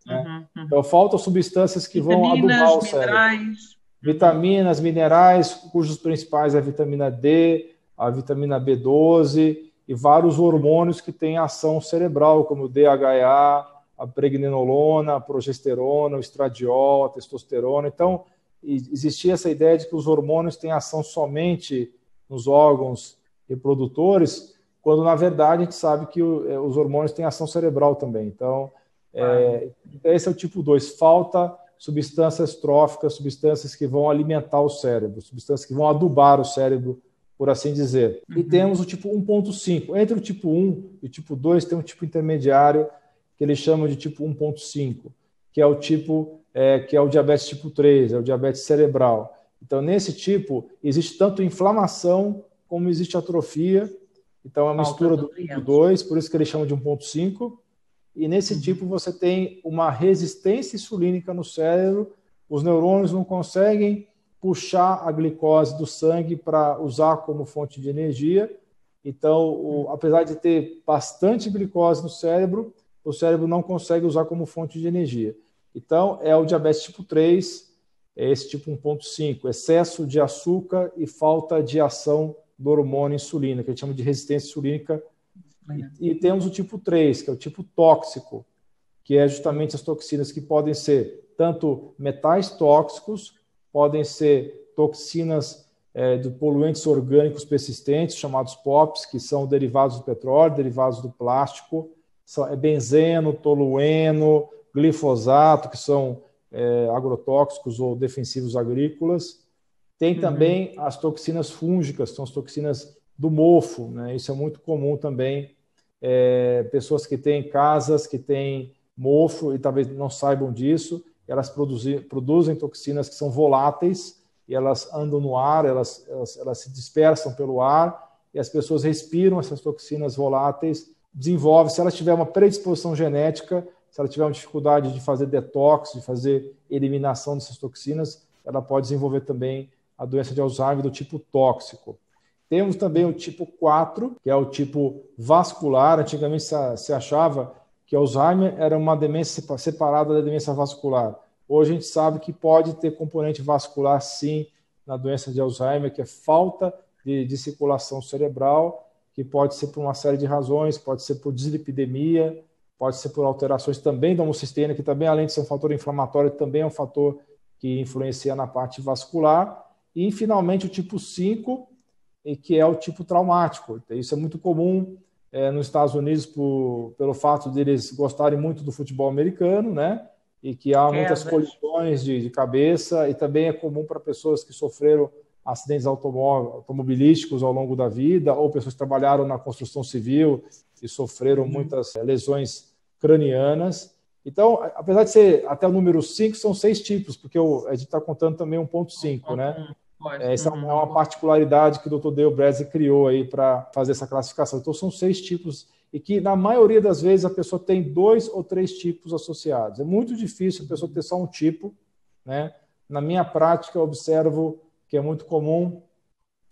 Então faltam substâncias que vão adubar o cérebro. Minerais. Vitaminas, minerais, cujos principais é a vitamina D, a vitamina B12 e vários hormônios que têm ação cerebral, como o DHEA, a pregnenolona, a progesterona, o estradiol, a testosterona. Então, existia essa ideia de que os hormônios têm ação somente nos órgãos reprodutores, quando, na verdade, a gente sabe que os hormônios têm ação cerebral também. Então, esse é o tipo 2. Falta substâncias tróficas, substâncias que vão alimentar o cérebro, substâncias que vão adubar o cérebro, por assim dizer. E temos o tipo 1.5. Entre o tipo 1 e o tipo 2 tem um tipo intermediário que eles chamam de tipo 1.5, que é o tipo... que é o diabetes tipo 3, é o diabetes cerebral. Então, nesse tipo, existe tanto inflamação como existe atrofia. Então, é uma mistura do tipo 2, por isso que eles chamam de 1.5. E nesse tipo, você tem uma resistência insulínica no cérebro, os neurônios não conseguem puxar a glicose do sangue para usar como fonte de energia. Então, apesar de ter bastante glicose no cérebro, o cérebro não consegue usar como fonte de energia. Então, é o diabetes tipo 3, é esse tipo 1.5, excesso de açúcar e falta de ação do hormônio insulina, que a gente chama de resistência insulínica. E temos o tipo 3, que é o tipo tóxico, que é justamente as toxinas que podem ser tanto metais tóxicos, podem ser toxinas de poluentes orgânicos persistentes, chamados POPs, que são derivados do petróleo, derivados do plástico, benzeno, tolueno, glifosato, que são agrotóxicos ou defensivos agrícolas. Tem também as toxinas fúngicas, são as toxinas do mofo, né? Isso é muito comum também. Pessoas que têm casas que têm mofo e talvez não saibam disso, elas produzem toxinas que são voláteis e elas andam no ar, elas se dispersam pelo ar e as pessoas respiram essas toxinas voláteis, desenvolve, se ela tiver uma predisposição genética, se ela tiver uma dificuldade de fazer detox, de fazer eliminação dessas toxinas, ela pode desenvolver também a doença de Alzheimer do tipo tóxico. Temos também o tipo 4, que é o tipo vascular. Antigamente se achava que Alzheimer era uma demência separada da demência vascular. Hoje a gente sabe que pode ter componente vascular, sim, na doença de Alzheimer, que é falta de circulação cerebral, que pode ser por uma série de razões, pode ser por dislipidemia, pode ser por alterações também da homocisteína, que também, além de ser um fator inflamatório, também é um fator que influencia na parte vascular. E, finalmente, o tipo 5, que é o tipo traumático. Isso é muito comum nos Estados Unidos pelo fato de eles gostarem muito do futebol americano, né? E que há muitas colisões de cabeça, e também é comum para pessoas que sofreram acidentes automobilísticos ao longo da vida, ou pessoas que trabalharam na construção civil e sofreram muitas lesões cranianas. Então, apesar de ser até o número 5, são 6 tipos, porque a gente está contando também 1.5, né? Essa é uma particularidade que o Dr. Dale Bredesen criou aí para fazer essa classificação. Então, são 6 tipos, e que, na maioria das vezes, a pessoa tem 2 ou 3 tipos associados. É muito difícil a pessoa ter só um tipo, né? Na minha prática, eu observo que é muito comum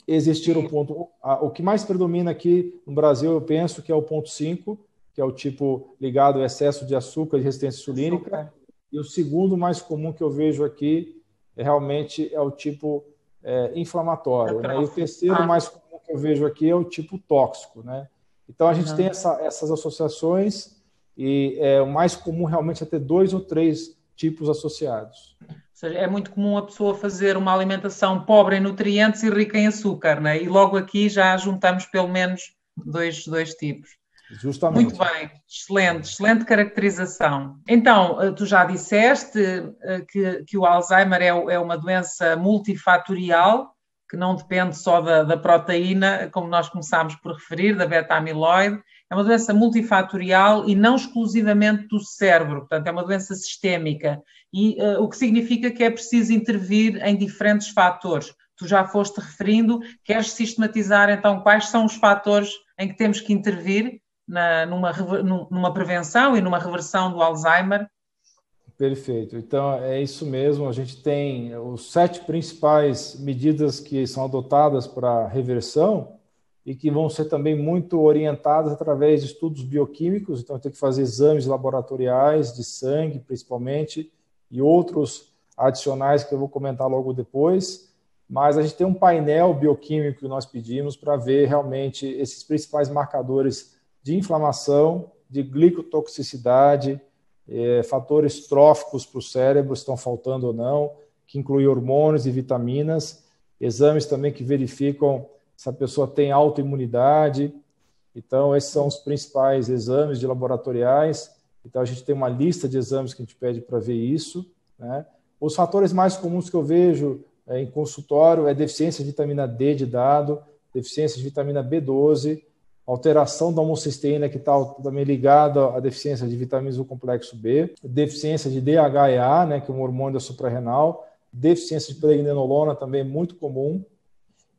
existir o ponto... O que mais predomina aqui no Brasil, eu penso que é o ponto 5, que é o tipo ligado ao excesso de açúcar e resistência insulínica. E o segundo mais comum que eu vejo aqui realmente é o tipo inflamatório, né? E o terceiro mais comum que eu vejo aqui é o tipo tóxico, né? Então, a gente tem essas associações e o mais comum realmente é ter 2 ou 3 tipos associados. Ou seja, é muito comum a pessoa fazer uma alimentação pobre em nutrientes e rica em açúcar, né? E logo aqui já juntamos pelo menos dois tipos. Justamente. Muito bem, excelente caracterização. Então, tu já disseste que o Alzheimer é uma doença multifatorial, que não depende só da proteína, como nós começámos por referir, da beta-amiloide. É uma doença multifatorial e não exclusivamente do cérebro, portanto, é uma doença sistémica. E o que significa que é preciso intervir em diferentes fatores. Tu já foste referindo, queres sistematizar então quais são os fatores em que temos que intervir numa prevenção e numa reversão do Alzheimer? Perfeito. Então, é isso mesmo. A gente tem os 7 principais medidas que são adotadas para reversão e que vão ser também muito orientadas através de estudos bioquímicos. Então, tem que fazer exames laboratoriais de sangue, principalmente, e outros adicionais que eu vou comentar logo depois. Mas a gente tem um painel bioquímico que nós pedimos para ver realmente esses principais marcadores de inflamação, de glicotoxicidade, fatores tróficos para o cérebro, estão faltando ou não, que inclui hormônios e vitaminas, exames também que verificam se a pessoa tem autoimunidade. Então, esses são os principais exames de laboratoriais. Então, a gente tem uma lista de exames que a gente pede para ver isso, né? Os fatores mais comuns que eu vejo em consultório é deficiência de vitamina D de dado, deficiência de vitamina B12, alteração da homocisteína, que está também ligada à deficiência de vitaminas do complexo B, deficiência de DHEA, né, que é um hormônio da suprarrenal, deficiência de pregnenolona também é muito comum,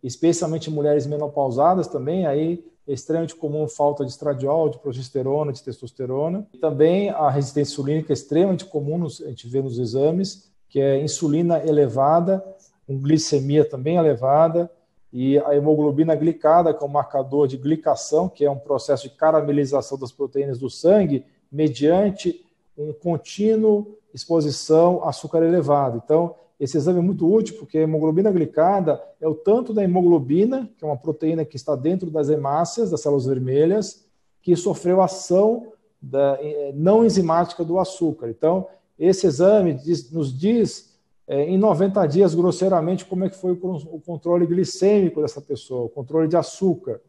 especialmente em mulheres menopausadas também, aí é extremamente comum falta de estradiol, de progesterona, de testosterona. E também a resistência insulínica é extremamente comum, a gente vê nos exames, que é insulina elevada, com glicemia também elevada, e a hemoglobina glicada, que é um marcador de glicação, que é um processo de caramelização das proteínas do sangue, mediante um contínuo exposição a açúcar elevado. Então, esse exame é muito útil, porque a hemoglobina glicada é o tanto da hemoglobina, que é uma proteína que está dentro das hemácias, das células vermelhas, que sofreu ação não enzimática do açúcar. Então, esse exame nos diz em 90 dias, grosseiramente, como é que foi o controle glicêmico dessa pessoa, o controle de açúcar.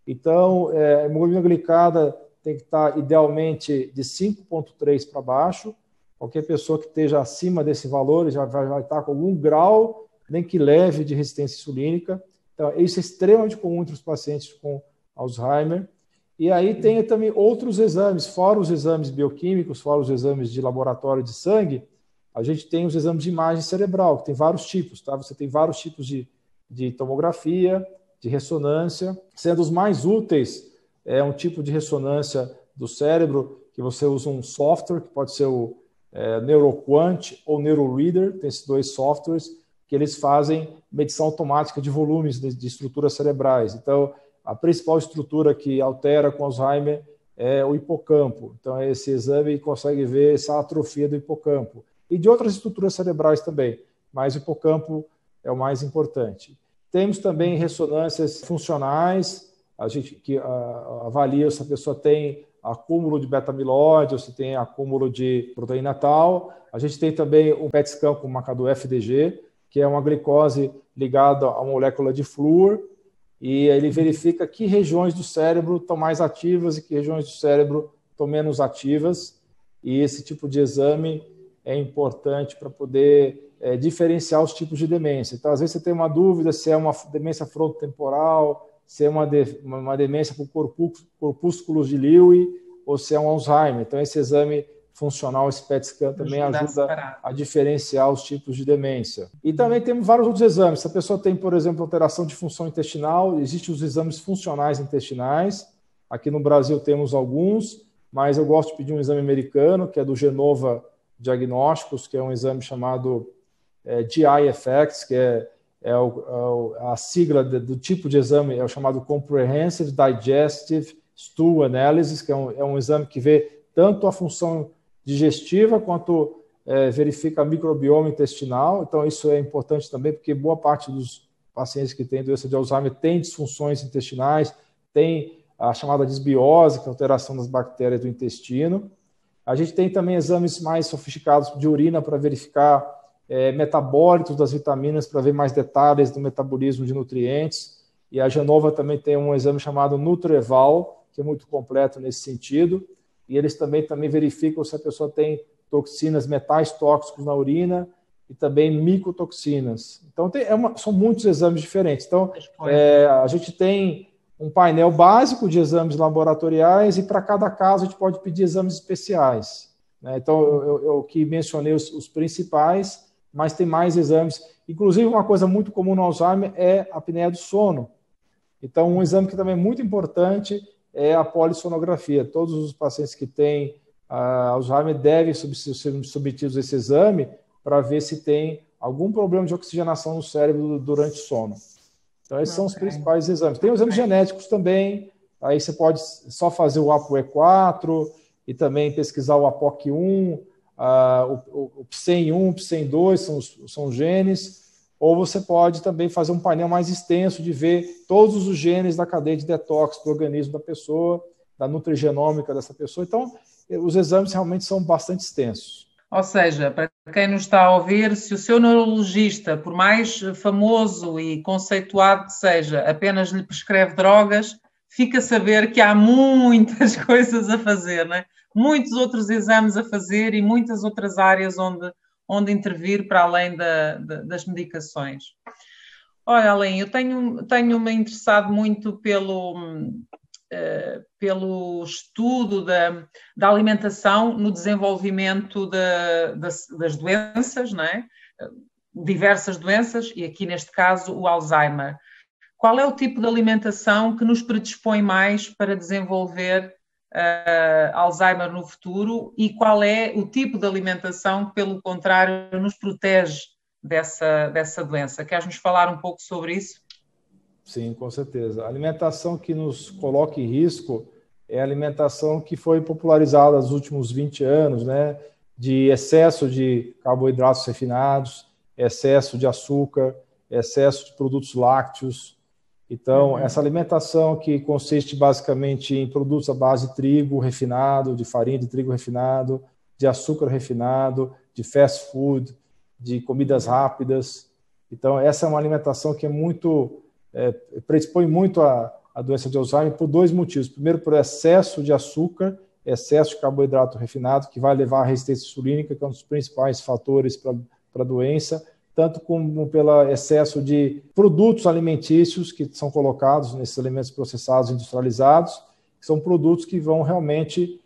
Então, a hemoglobina glicada tem que estar, idealmente, de 5,3 para baixo. Qualquer pessoa que esteja acima desse valor já vai estar com algum grau, nem que leve, de resistência insulínica. Então, isso é extremamente comum entre os pacientes com Alzheimer. E aí tem também outros exames, fora os exames bioquímicos, fora os exames de laboratório de sangue, a gente tem os exames de imagem cerebral, que tem vários tipos, tá? Você tem vários tipos de tomografia, de ressonância, sendo os mais úteis um tipo de ressonância do cérebro, que você usa um software, que pode ser o NeuroQuant ou NeuroReader, tem esses 2 softwares, que eles fazem medição automática de volumes de estruturas cerebrais. Então, a principal estrutura que altera com Alzheimer é o hipocampo. Então, esse exame consegue ver essa atrofia do hipocampo. E de outras estruturas cerebrais também, mas o hipocampo é o mais importante. Temos também ressonâncias funcionais, a gente que avalia se a pessoa tem acúmulo de beta-amiloide ou se tem acúmulo de proteína tal. A gente tem também um PET scan com marcador FDG, que é uma glicose ligada à molécula de flúor, e ele verifica que regiões do cérebro estão mais ativas e que regiões do cérebro estão menos ativas, e esse tipo de exame é importante para poder diferenciar os tipos de demência. Então, às vezes você tem uma dúvida se é uma demência frontotemporal, se é uma demência por corpúsculos de Lewy ou se é um Alzheimer. Então, esse exame funcional, esse PET scan, também ajuda a diferenciar os tipos de demência. E também temos vários outros exames. Se a pessoa tem, por exemplo, alteração de função intestinal, existem os exames funcionais intestinais. Aqui no Brasil temos alguns, mas eu gosto de pedir um exame americano, que é do Genova Diagnósticos, que é um exame chamado GI-FX, que é a sigla do tipo de exame, é o chamado Comprehensive Digestive Stool Analysis, que é um exame que vê tanto a função digestiva quanto verifica a microbioma intestinal. Então, isso é importante também, porque boa parte dos pacientes que têm doença de Alzheimer têm disfunções intestinais, tem a chamada disbiose, que é a alteração das bactérias do intestino. A gente tem também exames mais sofisticados de urina para verificar metabólitos das vitaminas, para ver mais detalhes do metabolismo de nutrientes. E a Genova também tem um exame chamado Nutreval, que é muito completo nesse sentido. E eles também verificam se a pessoa tem toxinas, metais tóxicos na urina e também micotoxinas. Então, são muitos exames diferentes. Então, a gente tem um painel básico de exames laboratoriais e para cada caso a gente pode pedir exames especiais, né? Então, eu que mencionei os principais, mas tem mais exames. Inclusive, uma coisa muito comum no Alzheimer é a apneia do sono. Então, um exame que também é muito importante é a polissonografia. Todos os pacientes que têm Alzheimer devem ser submetidos a esse exame para ver se tem algum problema de oxigenação no cérebro durante o sono. Então, esses são os principais exames. Tem os exames genéticos também, aí você pode só fazer o ApoE4 e também pesquisar o APOC1, o PSEN1, o PSEN2, são os genes, ou você pode também fazer um painel mais extenso de ver todos os genes da cadeia de detox do organismo da pessoa, da nutrigenômica dessa pessoa. Então, os exames realmente são bastante extensos. Ou seja, para quem nos está a ouvir, se o seu neurologista, por mais famoso e conceituado que seja, apenas lhe prescreve drogas, fica a saber que há muitas coisas a fazer, não é? Muitos outros exames a fazer e muitas outras áreas onde intervir para além das medicações. Olha, Alain, eu tenho-me interessado muito pelo estudo da alimentação no desenvolvimento das doenças, não é? Diversas doenças, e aqui neste caso o Alzheimer. Qual é o tipo de alimentação que nos predispõe mais para desenvolver Alzheimer no futuro e qual é o tipo de alimentação que, pelo contrário, nos protege dessa doença? Queres-nos falar um pouco sobre isso? Sim, com certeza. A alimentação que nos coloca em risco é a alimentação que foi popularizada nos últimos 20 anos, né? De excesso de carboidratos refinados, excesso de açúcar, excesso de produtos lácteos. Então, essa alimentação que consiste basicamente em produtos à base de trigo refinado, de farinha de trigo refinado, de açúcar refinado, de fast food, de comidas rápidas. Então, essa é uma alimentação que predispõe muito a doença de Alzheimer por dois motivos. Primeiro, por excesso de açúcar, excesso de carboidrato refinado, que vai levar à resistência insulínica, que é um dos principais fatores para a doença, tanto como pelo excesso de produtos alimentícios que são colocados nesses alimentos processados industrializados, que são produtos que vão realmente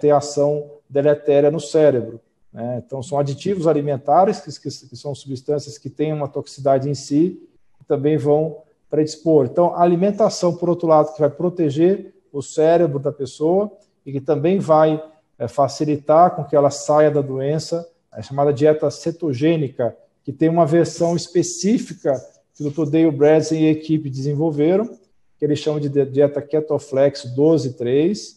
ter ação deletéria no cérebro, né? Então, são aditivos alimentares, que são substâncias que têm uma toxicidade em si, que também vão predispor. Então, a alimentação, por outro lado, que vai proteger o cérebro da pessoa e que também vai facilitar com que ela saia da doença, é chamada dieta cetogênica, que tem uma versão específica que o Dr. Dale Bredesen e a equipe desenvolveram, que eles chamam de dieta Ketoflex 12.3.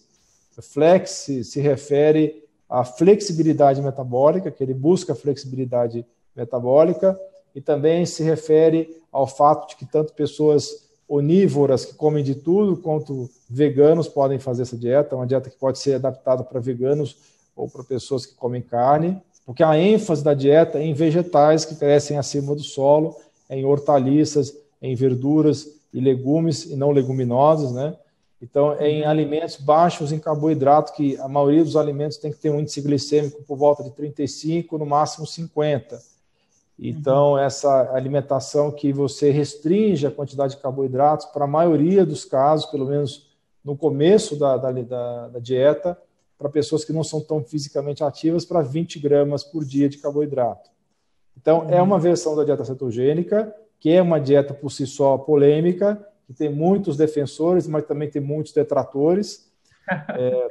Flex se refere à flexibilidade metabólica, que ele busca a flexibilidade metabólica, e também se refere ao fato de que tanto pessoas onívoras que comem de tudo, quanto veganos podem fazer essa dieta. É uma dieta que pode ser adaptada para veganos ou para pessoas que comem carne, porque a ênfase da dieta é em vegetais que crescem acima do solo, em hortaliças, em verduras e legumes e não leguminosas, né? Então, é em alimentos baixos em carboidrato, que a maioria dos alimentos tem que ter um índice glicêmico por volta de 35, no máximo 50. Então, essa alimentação que você restringe a quantidade de carboidratos, para a maioria dos casos, pelo menos no começo da dieta, para pessoas que não são tão fisicamente ativas, para 20 gramas por dia de carboidrato. Então, é uma versão da dieta cetogênica, que é uma dieta por si só polêmica, que tem muitos defensores, mas também tem muitos detratores,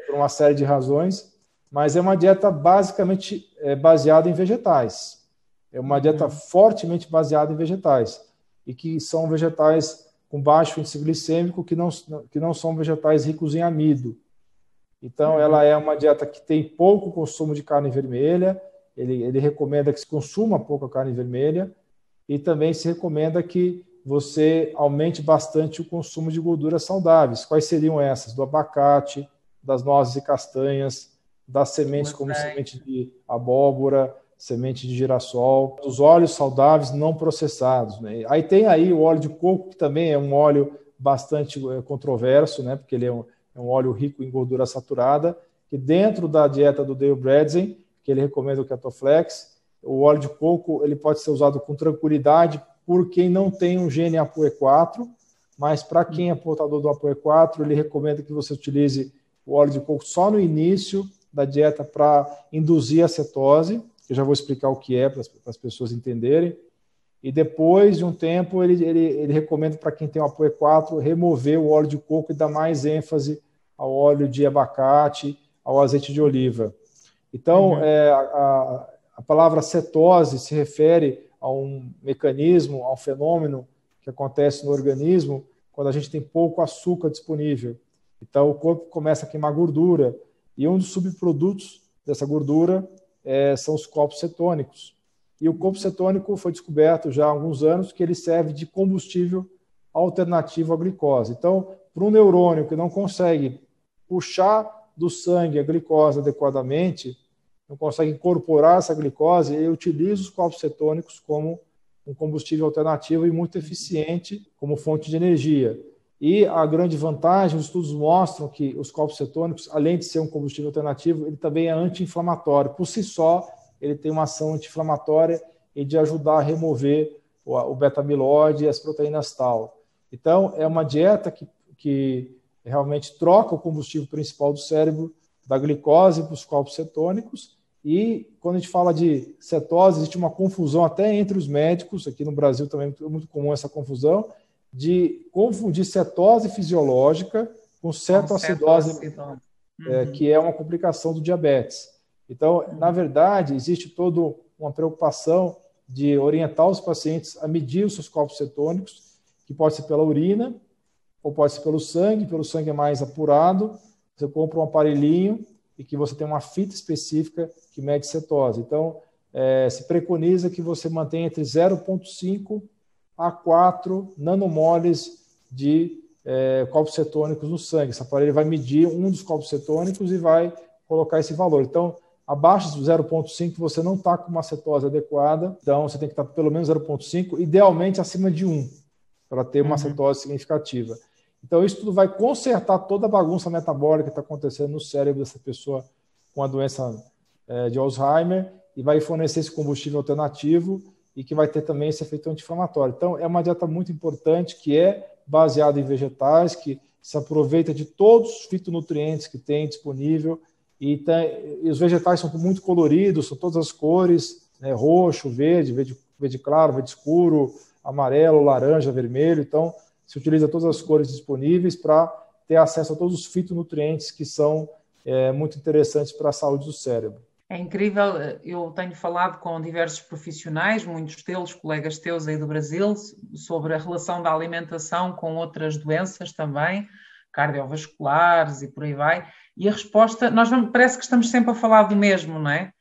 por uma série de razões, mas é uma dieta basicamente baseada em vegetais. É uma dieta fortemente baseada em vegetais, e que são vegetais com baixo índice glicêmico que não são vegetais ricos em amido. Então, ela é uma dieta que tem pouco consumo de carne vermelha, ele recomenda que se consuma pouca carne vermelha e também se recomenda que você aumente bastante o consumo de gorduras saudáveis. Quais seriam essas? Do abacate, das nozes e castanhas, das sementes como semente de abóbora, semente de girassol, dos óleos saudáveis não processados, né? Aí tem aí o óleo de coco, que também é um óleo bastante controverso, né? Porque ele é um óleo rico em gordura saturada, que dentro da dieta do Dale Bredesen, que ele recomenda o Ketoflex, o óleo de coco ele pode ser usado com tranquilidade por quem não tem um gene ApoE4, mas para quem é portador do ApoE4, ele recomenda que você utilize o óleo de coco só no início da dieta para induzir a cetose. Eu já vou explicar o que é para as pessoas entenderem. E depois de um tempo, ele recomenda para quem tem o ApoE4 remover o óleo de coco e dar mais ênfase ao óleo de abacate, ao azeite de oliva. Então, a palavra cetose se refere a um mecanismo, a um fenômeno que acontece no organismo quando a gente tem pouco açúcar disponível. Então, o corpo começa a queimar gordura e um dos subprodutos dessa gordura são os corpos cetônicos. E o corpo cetônico foi descoberto já há alguns anos que ele serve de combustível alternativo à glicose. Então, para um neurônio que não consegue puxar do sangue a glicose adequadamente, não consegue incorporar essa glicose, ele utiliza os corpos cetônicos como um combustível alternativo e muito eficiente como fonte de energia. E a grande vantagem, os estudos mostram que os corpos cetônicos, além de ser um combustível alternativo, ele também é anti-inflamatório. Por si só, ele tem uma ação anti-inflamatória e de ajudar a remover o beta-amiloide e as proteínas tal. Então, é uma dieta que realmente troca o combustível principal do cérebro da glicose para os corpos cetônicos. E quando a gente fala de cetose, existe uma confusão até entre os médicos, aqui no Brasil também é muito comum essa confusão, de confundir cetose fisiológica com cetoacidose, que é uma complicação do diabetes. Então, na verdade, existe toda uma preocupação de orientar os pacientes a medir os seus corpos cetônicos, que pode ser pela urina, ou pode ser pelo sangue é mais apurado, você compra um aparelhinho e que você tem uma fita específica que mede cetose. Então, se preconiza que você mantenha entre 0,5 a 4 nanomoles de corpos cetônicos no sangue. Esse aparelho vai medir um dos corpos cetônicos e vai colocar esse valor. Então, abaixo do 0,5 você não está com uma cetose adequada, então você tem que estar pelo menos 0,5, idealmente acima de 1, para ter uma cetose significativa. Então, isso tudo vai consertar toda a bagunça metabólica que está acontecendo no cérebro dessa pessoa com a doença de Alzheimer e vai fornecer esse combustível alternativo e que vai ter também esse efeito anti-inflamatório. Então, é uma dieta muito importante que é baseada em vegetais, que se aproveita de todos os fitonutrientes que tem disponível e os vegetais são muito coloridos, são todas as cores, né, roxo, verde claro, verde escuro, amarelo, laranja, vermelho. Então, se utiliza todas as cores disponíveis para ter acesso a todos os fitonutrientes que são muito interessantes para a saúde do cérebro. É incrível, eu tenho falado com diversos profissionais, muitos deles, colegas teus aí do Brasil, sobre a relação da alimentação com outras doenças também, cardiovasculares e por aí vai, e a resposta, parece que estamos sempre a falar do mesmo, não é?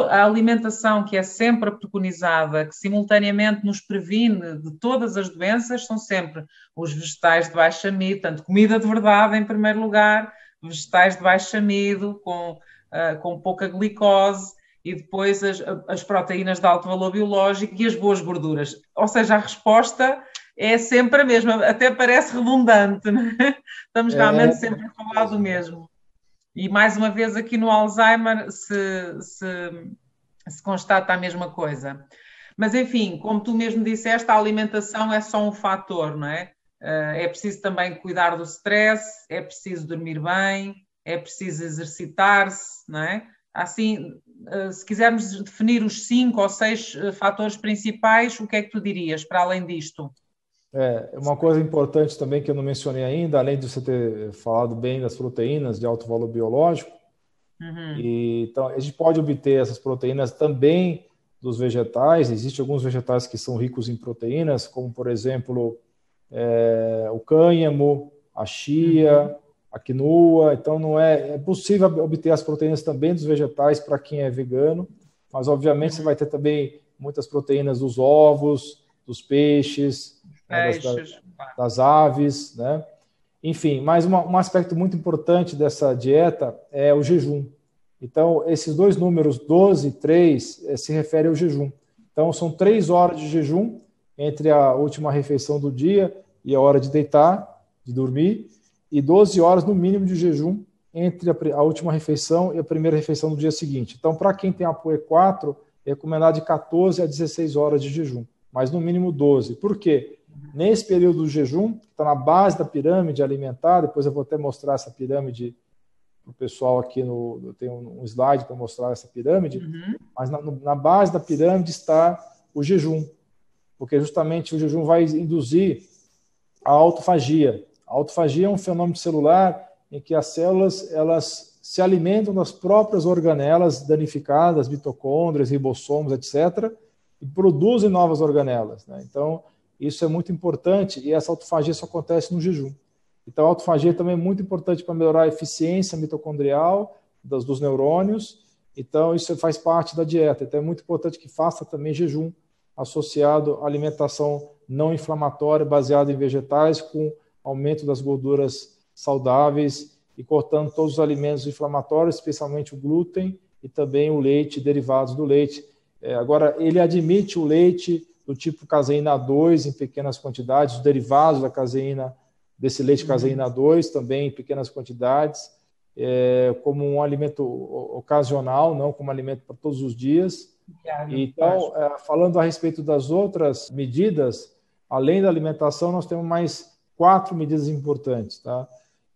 A alimentação que é sempre preconizada, que simultaneamente nos previne de todas as doenças, são sempre os vegetais de baixo amido, portanto, comida de verdade em primeiro lugar, vegetais de baixo amido, com pouca glicose, e depois as proteínas de alto valor biológico e as boas gorduras. Ou seja, a resposta é sempre a mesma, até parece redundante, não é? Estamos realmente sempre a falar do mesmo. E mais uma vez aqui no Alzheimer se constata a mesma coisa. Mas enfim, como tu mesmo disseste, a alimentação é só um fator, não é? É preciso também cuidar do stress, é preciso dormir bem, é preciso exercitar-se, não é? Assim, se quisermos definir os 5 ou 6 fatores principais, o que é que tu dirias para além disto? Uma coisa importante também que eu não mencionei ainda, além de você ter falado bem das proteínas de alto valor biológico, então a gente pode obter essas proteínas também dos vegetais. Existem alguns vegetais que são ricos em proteínas, como por exemplo o cânhamo, a chia, a quinoa. Então, não é possível obter as proteínas também dos vegetais para quem é vegano, mas, obviamente, você vai ter também muitas proteínas dos ovos, dos peixes, né, das aves, né? Enfim, mas um aspecto muito importante dessa dieta é o jejum. Então, esses dois números, 12 e 3, se referem ao jejum. Então, são 3 horas de jejum entre a última refeição do dia e a hora de deitar, de dormir, e 12 horas no mínimo de jejum entre a última refeição e a primeira refeição do dia seguinte. Então, para quem tem ApoE4, é recomendado de 14 a 16 horas de jejum, mas no mínimo 12. Por quê? Nesse período do jejum, que está na base da pirâmide alimentar, depois eu vou até mostrar essa pirâmide para o pessoal aqui, tem um slide para mostrar essa pirâmide, mas na base da pirâmide está o jejum, porque justamente o jejum vai induzir a autofagia. A autofagia é um fenômeno celular em que as células elas se alimentam das próprias organelas danificadas, mitocôndrias, ribossomos, etc., e produzem novas organelas, né? Então, isso é muito importante e essa autofagia só acontece no jejum. Então, a autofagia também é muito importante para melhorar a eficiência mitocondrial dos neurônios. Então, isso faz parte da dieta. Então, é muito importante que faça também jejum associado à alimentação não inflamatória baseada em vegetais, com aumento das gorduras saudáveis e cortando todos os alimentos inflamatórios, especialmente o glúten e também o leite, derivados do leite. Agora, ele admite o leite do tipo caseína 2 em pequenas quantidades, os derivados da caseína, desse leite caseína 2 também em pequenas quantidades, como um alimento ocasional, não como alimento para todos os dias. Então, falando a respeito das outras medidas, além da alimentação, nós temos mais 4 medidas importantes, tá?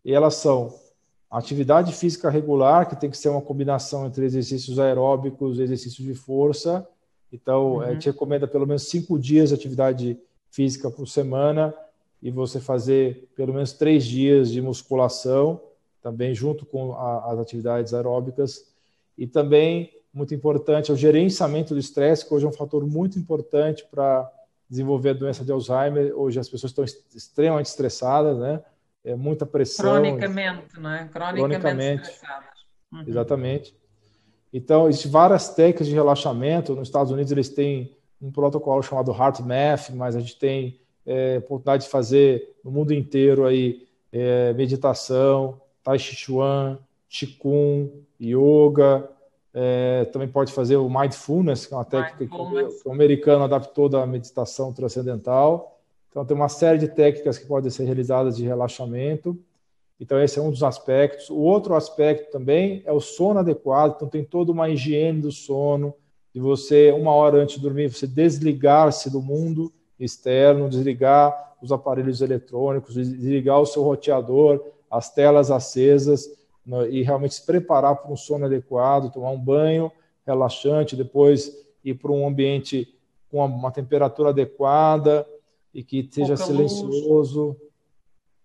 E elas são atividade física regular, que tem que ser uma combinação entre exercícios aeróbicos e exercícios de força. Então, a gente recomenda pelo menos 5 dias de atividade física por semana e você fazer pelo menos 3 dias de musculação, também junto com as atividades aeróbicas. E também, muito importante, é o gerenciamento do estresse, que hoje é um fator muito importante para desenvolver a doença de Alzheimer. Hoje as pessoas estão extremamente estressadas, né? É muita pressão. Cronicamente, não é? Cronicamente estressadas. Exatamente. Então, existem várias técnicas de relaxamento. Nos Estados Unidos, eles têm um protocolo chamado HeartMath, mas a gente tem oportunidade de fazer no mundo inteiro aí, meditação, Tai Chi Chuan, Qigong, Yoga. Também pode fazer o Mindfulness, que é uma técnica que o americano adaptou da meditação transcendental. Então, tem uma série de técnicas que podem ser realizadas de relaxamento. Então, esse é um dos aspectos. O outro aspecto também é o sono adequado. Então, tem toda uma higiene do sono, de você, 1 hora antes de dormir, você desligar-se do mundo externo, desligar os aparelhos eletrônicos, desligar o seu roteador, as telas acesas, e realmente se preparar para um sono adequado, tomar um banho relaxante, depois ir para um ambiente com uma temperatura adequada e que seja silencioso,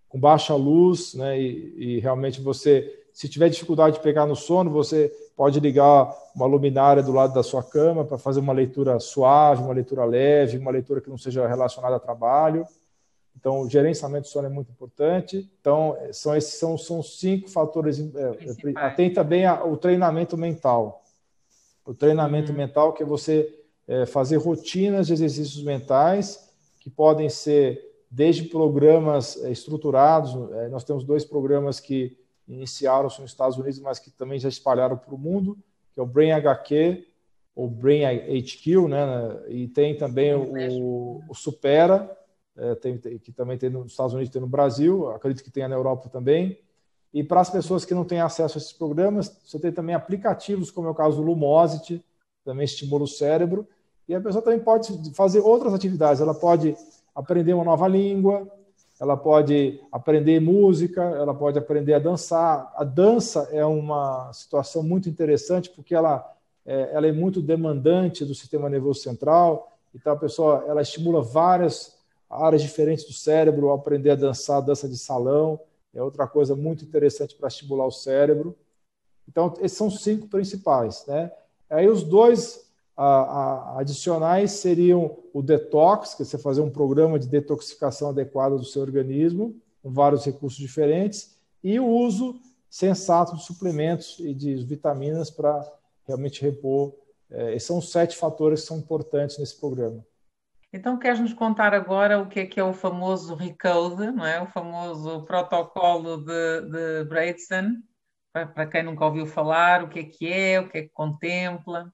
com baixa luz, né? E realmente você, se tiver dificuldade de pegar no sono, você pode ligar uma luminária do lado da sua cama para fazer uma leitura suave, uma leitura leve, uma leitura que não seja relacionada a trabalho. Então, o gerenciamento do sono é muito importante. Então, são 5 fatores. Tem também o treinamento mental. O treinamento mental, que é você fazer rotinas de exercícios mentais, que podem ser desde programas estruturados. Nós temos 2 programas que iniciaram-se nos Estados Unidos, mas que também já espalharam para o mundo, que é o Brain HQ, ou Brain HQ, né? E tem também o Supera, que também tem nos Estados Unidos, tem no Brasil, acredito que tenha na Europa também. E para as pessoas que não têm acesso a esses programas, você tem também aplicativos, como é o caso do Lumosity, também estimula o cérebro, e a pessoa também pode fazer outras atividades. Ela pode aprender uma nova língua, ela pode aprender música, ela pode aprender a dançar. A dança é uma situação muito interessante, porque ela é muito demandante do sistema nervoso central, então a pessoa ela estimula várias áreas diferentes do cérebro. Ao aprender a dançar, dança de salão, é outra coisa muito interessante para estimular o cérebro. Então, esses são os 5 principais, né? Aí os 2 Adicionais seriam o detox, que é você fazer um programa de detoxificação adequada do seu organismo, com vários recursos diferentes, e o uso sensato de suplementos e de vitaminas para realmente repor. Esses são os 7 fatores que são importantes nesse programa. Então, queres nos contar agora o que é o famoso Recode, não é? O famoso protocolo de Bredesen, para quem nunca ouviu falar, o que é, o que contempla?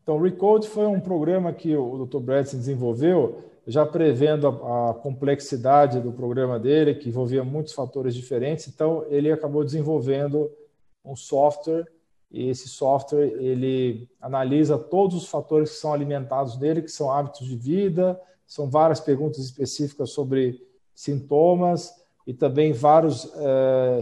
Então, o Recode foi um programa que o Dr. Bredesen desenvolveu, já prevendo a complexidade do programa dele, que envolvia muitos fatores diferentes. Então, ele acabou desenvolvendo um software, e esse software ele analisa todos os fatores que são alimentados nele, que são hábitos de vida, são várias perguntas específicas sobre sintomas e também vários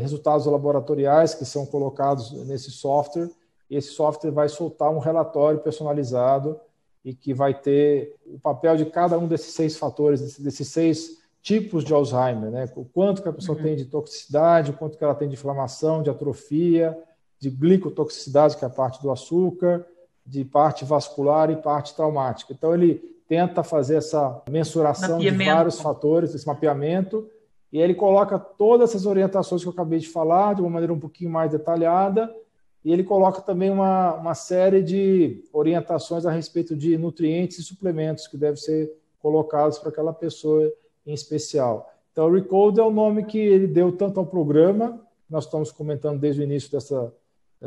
resultados laboratoriais que são colocados nesse software. E esse software vai soltar um relatório personalizado e que vai ter o papel de cada um desses 6 fatores, desses 6 tipos de Alzheimer, né? O quanto que a pessoa tem de toxicidade, o quanto que ela tem de inflamação, de atrofia, de glicotoxicidade, que é a parte do açúcar, de parte vascular e parte traumática. Então, ele tenta fazer essa mensuração de vários fatores, esse mapeamento, e ele coloca todas essas orientações que eu acabei de falar de uma maneira um pouquinho mais detalhada, e ele coloca também uma série de orientações a respeito de nutrientes e suplementos que devem ser colocados para aquela pessoa em especial. Então, o Recode é o nome que ele deu tanto ao programa, que nós estamos comentando desde o início dessa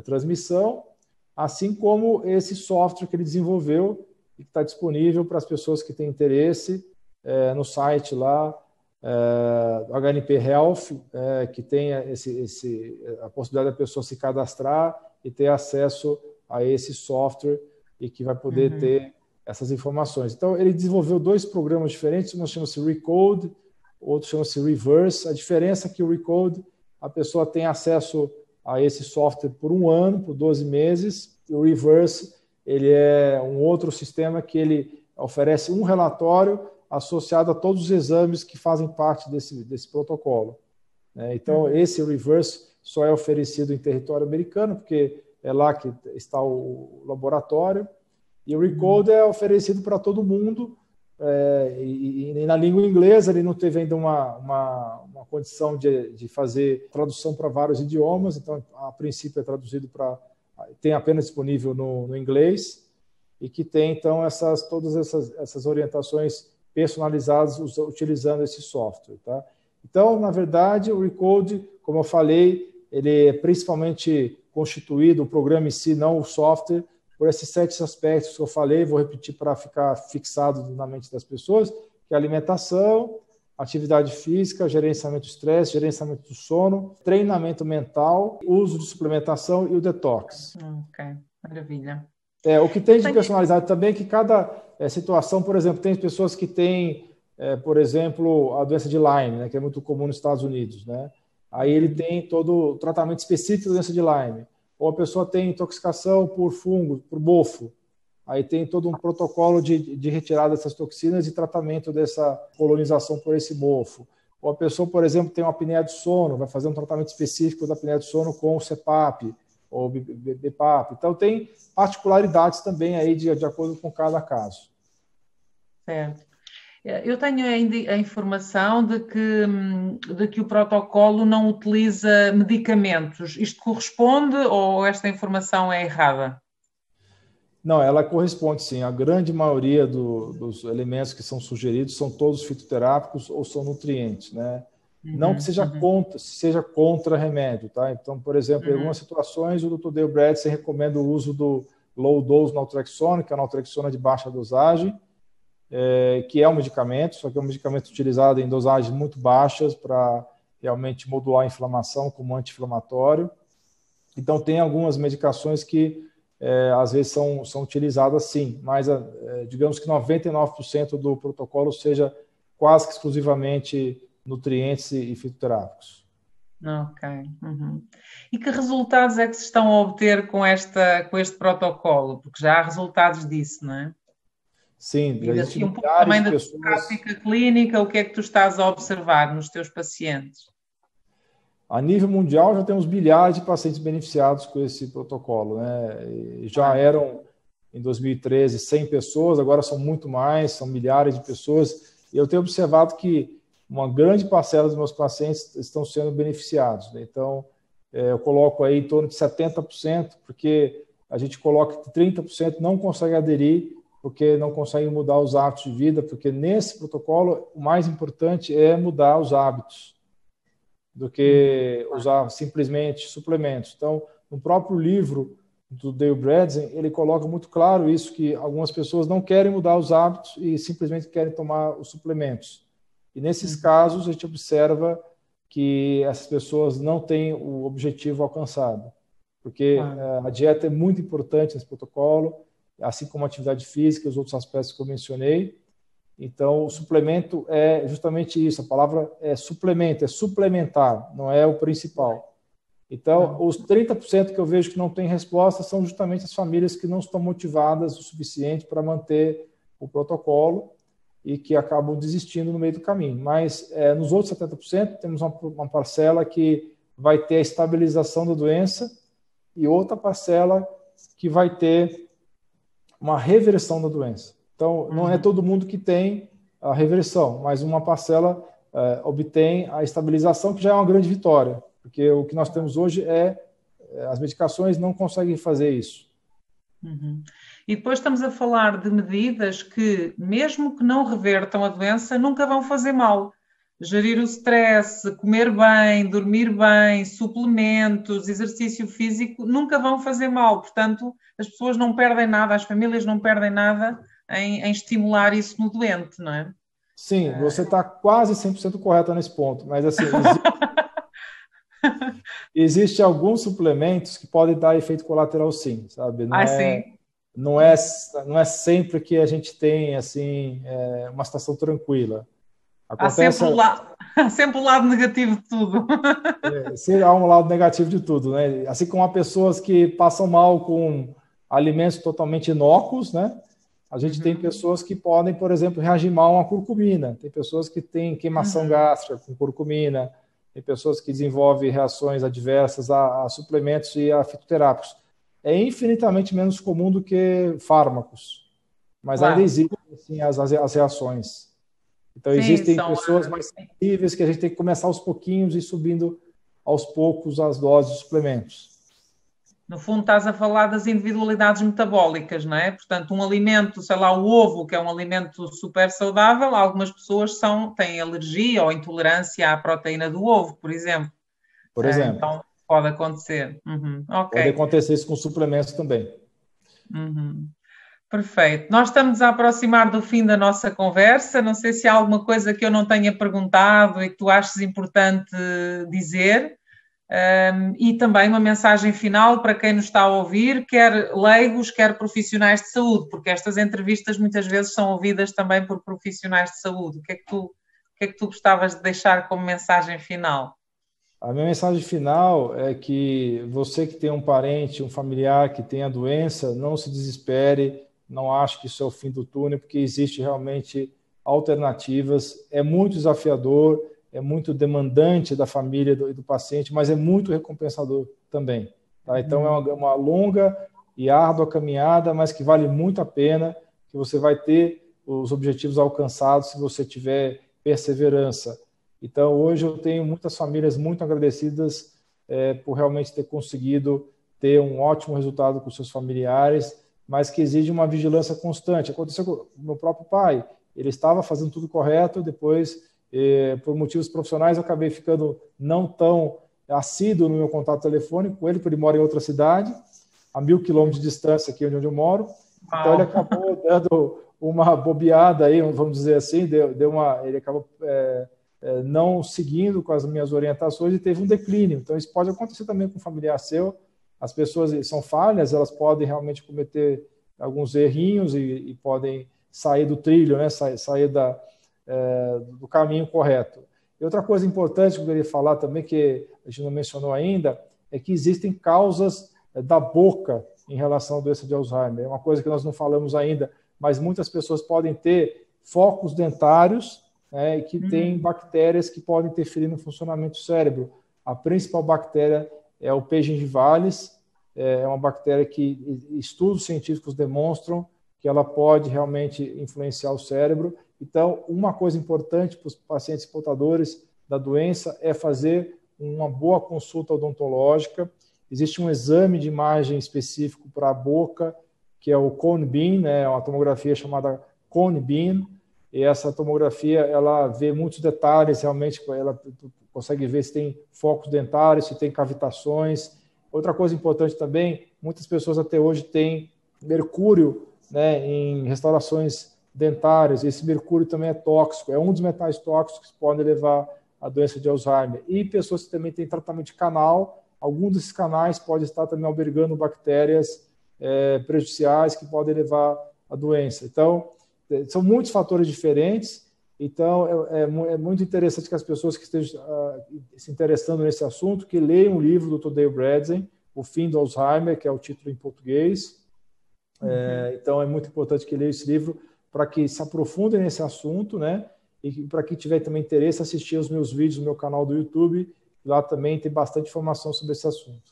transmissão, assim como esse software que ele desenvolveu e que está disponível para as pessoas que têm interesse no site lá, do HNP Health, que tem a possibilidade da pessoa se cadastrar e ter acesso a esse software e que vai poder ter essas informações. Então, ele desenvolveu 2 programas diferentes, um chama-se Recode, outro chama-se Reverse. A diferença é que o Recode, a pessoa tem acesso a esse software por 1 ano, por 12 meses, e o Reverse, ele é um outro sistema que ele oferece um relatório associado a todos os exames que fazem parte desse protocolo. Então, esse Reverse só é oferecido em território americano, porque é lá que está o laboratório, e o Recode é oferecido para todo mundo, e na língua inglesa ele não teve ainda uma condição de fazer tradução para vários idiomas, então, a princípio, é traduzido tem apenas disponível no inglês, e que tem, então, todas essas orientações personalizadas utilizando esse software. Tá? Então, na verdade, o Recode, como eu falei, ele é principalmente constituído, o programa em si, não o software, por esses 7 aspectos que eu falei, vou repetir para ficar fixado na mente das pessoas, que é alimentação, atividade física, gerenciamento do estresse, gerenciamento do sono, treinamento mental, uso de suplementação e o detox. Ok, maravilha. O que tem de personalizado também é que cada situação, por exemplo, tem pessoas que têm, por exemplo, a doença de Lyme, né, que é muito comum nos Estados Unidos, né? Aí ele tem todo o tratamento específico da doença de Lyme. Ou a pessoa tem intoxicação por fungo, por mofo. Aí tem todo um protocolo de retirada dessas toxinas e tratamento dessa colonização por esse mofo. Ou a pessoa, por exemplo, tem uma apneia do sono, vai fazer um tratamento específico da apneia do sono com o CPAP ou BPAP. Então, tem particularidades também aí de acordo com cada caso. Certo. Eu tenho ainda a informação de que o protocolo não utiliza medicamentos. Isto corresponde ou esta informação é errada? Não, ela corresponde sim. A grande maioria dos elementos que são sugeridos são todos fitoterápicos ou são nutrientes, né? Não que seja contra remédio, tá? Então, por exemplo, em algumas situações o Dr. Dale Bredesen recomenda o uso do low dose naltrexona, que é a naltrexona de baixa dosagem, que é um medicamento, só que é um medicamento utilizado em dosagens muito baixas para realmente modular a inflamação como anti-inflamatório. Então, tem algumas medicações que às vezes são utilizadas sim, mas digamos que 99% do protocolo seja quase que exclusivamente nutrientes e fitoterápicos. Ok. E que resultados é que se estão a obter com este protocolo? Porque já há resultados disso, não é? Sim, e assim, um pouco também da tua prática clínica, o que é que tu estás a observar nos teus pacientes? A nível mundial, já temos bilhares de pacientes beneficiados com esse protocolo, né? E já eram em 2013 100 pessoas, agora são muito mais, são milhares de pessoas, e eu tenho observado que uma grande parcela dos meus pacientes estão sendo beneficiados, né? Então, eu coloco aí em torno de 70%, porque a gente coloca que 30% não consegue aderir, porque não conseguem mudar os hábitos de vida, porque nesse protocolo o mais importante é mudar os hábitos, do que usar simplesmente suplementos. Então, no próprio livro do Dale Bredesen, ele coloca muito claro isso, que algumas pessoas não querem mudar os hábitos e simplesmente querem tomar os suplementos. E nesses casos, a gente observa que essas pessoas não têm o objetivo alcançado, porque a dieta é muito importante nesse protocolo, assim como a atividade física e os outros aspectos que eu mencionei. Então, o suplemento é justamente isso, a palavra é suplemento, é suplementar, não é o principal. Então, os 30% que eu vejo que não tem resposta são justamente as famílias que não estão motivadas o suficiente para manter o protocolo e que acabam desistindo no meio do caminho. Mas nos outros 70% temos uma parcela que vai ter a estabilização da doença e outra parcela que vai ter uma reversão da doença. Então, não é todo mundo que tem a reversão, mas uma parcela obtém a estabilização, que já é uma grande vitória, porque o que nós temos hoje as medicações não conseguem fazer isso. E depois estamos a falar de medidas que, mesmo que não revertam a doença, nunca vão fazer mal. Gerir o stress, comer bem, dormir bem, suplementos, exercício físico, nunca vão fazer mal. Portanto, as pessoas não perdem nada, as famílias não perdem nada em estimular isso no doente, não é? Sim, você está quase 100% correta nesse ponto, mas assim, existe alguns suplementos que podem dar efeito colateral, sim, sabe? Sim. Não é sempre que a gente tem assim uma situação tranquila. Acontece... Há sempre o lado negativo de tudo. Há um lado negativo de tudo, né? Assim como há pessoas que passam mal com alimentos totalmente inócuos, né? A gente tem pessoas que podem, por exemplo, reagir mal a uma curcumina. Tem pessoas que têm queimação gástrica com curcumina. Tem pessoas que desenvolvem reações adversas a suplementos e a fitoterápicos. É infinitamente menos comum do que fármacos, mas ainda existem assim, as reações. Então, existem pessoas mais sensíveis que a gente tem que começar aos pouquinhos e subindo aos poucos as doses de suplementos. No fundo, estás a falar das individualidades metabólicas, não é? Portanto, um alimento, sei lá, o ovo, que é um alimento super saudável, algumas pessoas têm alergia ou intolerância à proteína do ovo, por exemplo. Por exemplo. Então, pode acontecer. Pode acontecer isso com suplementos também. Perfeito. Nós estamos a aproximar do fim da nossa conversa. Não sei se há alguma coisa que eu não tenha perguntado e que tu achas importante dizer. E também uma mensagem final para quem nos está a ouvir, quer leigos, quer profissionais de saúde, porque estas entrevistas muitas vezes são ouvidas também por profissionais de saúde. O que é que tu gostavas de deixar como mensagem final? A minha mensagem final é que você que tem um parente, um familiar que tem a doença, não se desespere, não ache que isso é o fim do túnel, porque existe realmente alternativas. É muito desafiador, é muito demandante da família e do paciente, mas é muito recompensador também. Tá? Então, é uma longa e árdua caminhada, mas que vale muito a pena, que você vai ter os objetivos alcançados se você tiver perseverança. Então, hoje eu tenho muitas famílias muito agradecidas por realmente ter conseguido ter um ótimo resultado com seus familiares, mas que exige uma vigilância constante. Aconteceu com o meu próprio pai. Ele estava fazendo tudo correto, depois, por motivos profissionais, eu acabei ficando não tão assíduo no meu contato telefônico com ele, porque ele mora em outra cidade, a 1.000 quilômetros de distância aqui onde eu moro. Então, ele acabou dando uma bobeada aí, vamos dizer assim, ele acabou não seguindo com as minhas orientações e teve um declínio. Então, isso pode acontecer também com um familiar seu. As pessoas são falhas, elas podem realmente cometer alguns errinhos e podem sair do trilho, né? sair do caminho correto. E outra coisa importante que eu queria falar também, que a gente não mencionou ainda, é que existem causas da boca em relação à doença de Alzheimer. É uma coisa que nós não falamos ainda, mas muitas pessoas podem ter focos dentários, né, que tem bactérias que podem interferir no funcionamento do cérebro. A principal bactéria é o P. gingivalis, é uma bactéria que estudos científicos demonstram que ela pode realmente influenciar o cérebro. Então, uma coisa importante para os pacientes portadores da doença é fazer uma boa consulta odontológica. Existe um exame de imagem específico para a boca, que é o Cone Beam, né? Uma tomografia chamada Cone Beam, e essa tomografia ela vê muitos detalhes, realmente ela consegue ver se tem focos dentários, se tem cavitações. Outra coisa importante também, muitas pessoas até hoje têm mercúrio, né, em restaurações dentárias. Esse mercúrio também é tóxico, é um dos metais tóxicos que podem levar à doença de Alzheimer. E pessoas que também têm tratamento de canal, alguns desses canais podem estar também albergando bactérias prejudiciais que podem levar à doença. Então, são muitos fatores diferentes. Então, é muito interessante que as pessoas que estejam se interessando nesse assunto, que leiam o livro do Dr. Dale Bredesen, O Fim do Alzheimer, que é o título em português. Então, é muito importante que leiam esse livro para que se aprofundem nesse assunto, né? E para quem tiver também interesse, assistir aos meus vídeos no meu canal do YouTube. Lá também tem bastante informação sobre esse assunto.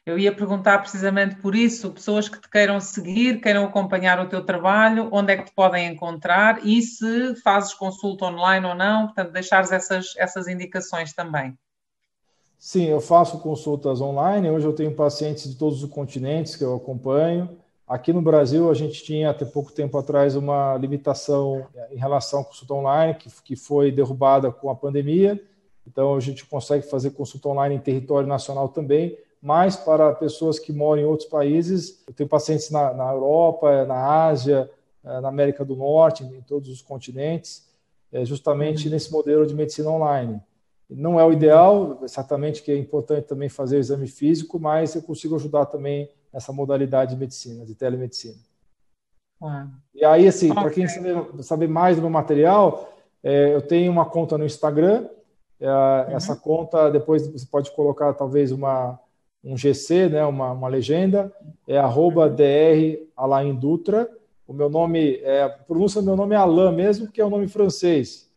Eu ia perguntar precisamente por isso, pessoas que te queiram seguir, queiram acompanhar o teu trabalho, onde é que te podem encontrar e se fazes consulta online ou não, portanto, deixares essas indicações também. Sim, eu faço consultas online. Hoje eu tenho pacientes de todos os continentes que eu acompanho. Aqui no Brasil, a gente tinha, até pouco tempo atrás, uma limitação em relação à consulta online, que foi derrubada com a pandemia. Então, a gente consegue fazer consulta online em território nacional também, mas para pessoas que moram em outros países. Eu tenho pacientes na Europa, na Ásia, na América do Norte, em todos os continentes, justamente nesse modelo de medicina online. Não é o ideal, certamente que é importante também fazer o exame físico, mas eu consigo ajudar também nessa modalidade de medicina, de telemedicina. E aí, assim, para quem saber mais do meu material, eu tenho uma conta no Instagram. Essa conta, depois você pode colocar talvez um GC, né, uma legenda, é @Dr. Alain Dutra. O meu nome, a pronúncia do meu nome é Alain mesmo, que é um nome francês.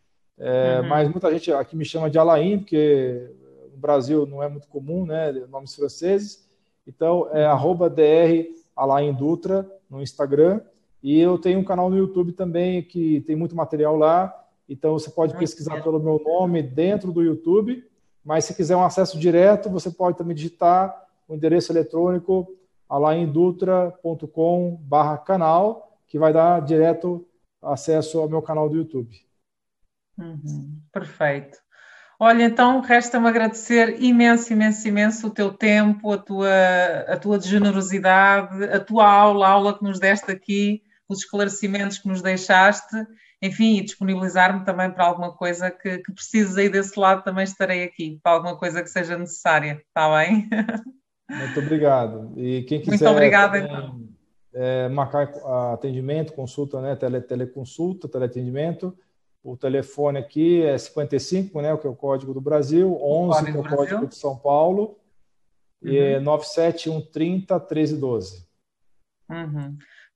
Mas muita gente aqui me chama de Alain, porque no Brasil não é muito comum, né, nomes franceses. Então, é @Dr. Alain Dutra no Instagram. E eu tenho um canal no YouTube também, que tem muito material lá. Então, você pode pesquisar pelo meu nome dentro do YouTube. Mas se quiser um acesso direto, você pode também digitar o endereço eletrônico alaindutra.com/canal, que vai dar direto acesso ao meu canal do YouTube. Perfeito. Olha, então resta-me agradecer imenso o teu tempo, a tua generosidade, a tua aula que nos deste aqui, os esclarecimentos que nos deixaste, enfim, e disponibilizar-me também para alguma coisa que precises aí desse lado, também estarei aqui, para alguma coisa que seja necessária, está bem? Muito obrigado. E quem quiser muito obrigada, então. Marcar atendimento, consulta, né, teleconsulta, teleatendimento, o telefone aqui é 55, né, que é o código do Brasil, 11, que é o código de São Paulo, e é 97130-1312.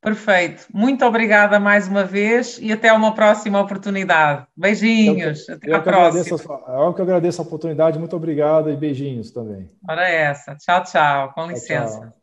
Perfeito. Muito obrigada mais uma vez e até uma próxima oportunidade. Beijinhos. Até à próxima. Eu que agradeço a oportunidade. Muito obrigado e beijinhos também. Ora essa. Tchau, tchau. Com licença. Tchau.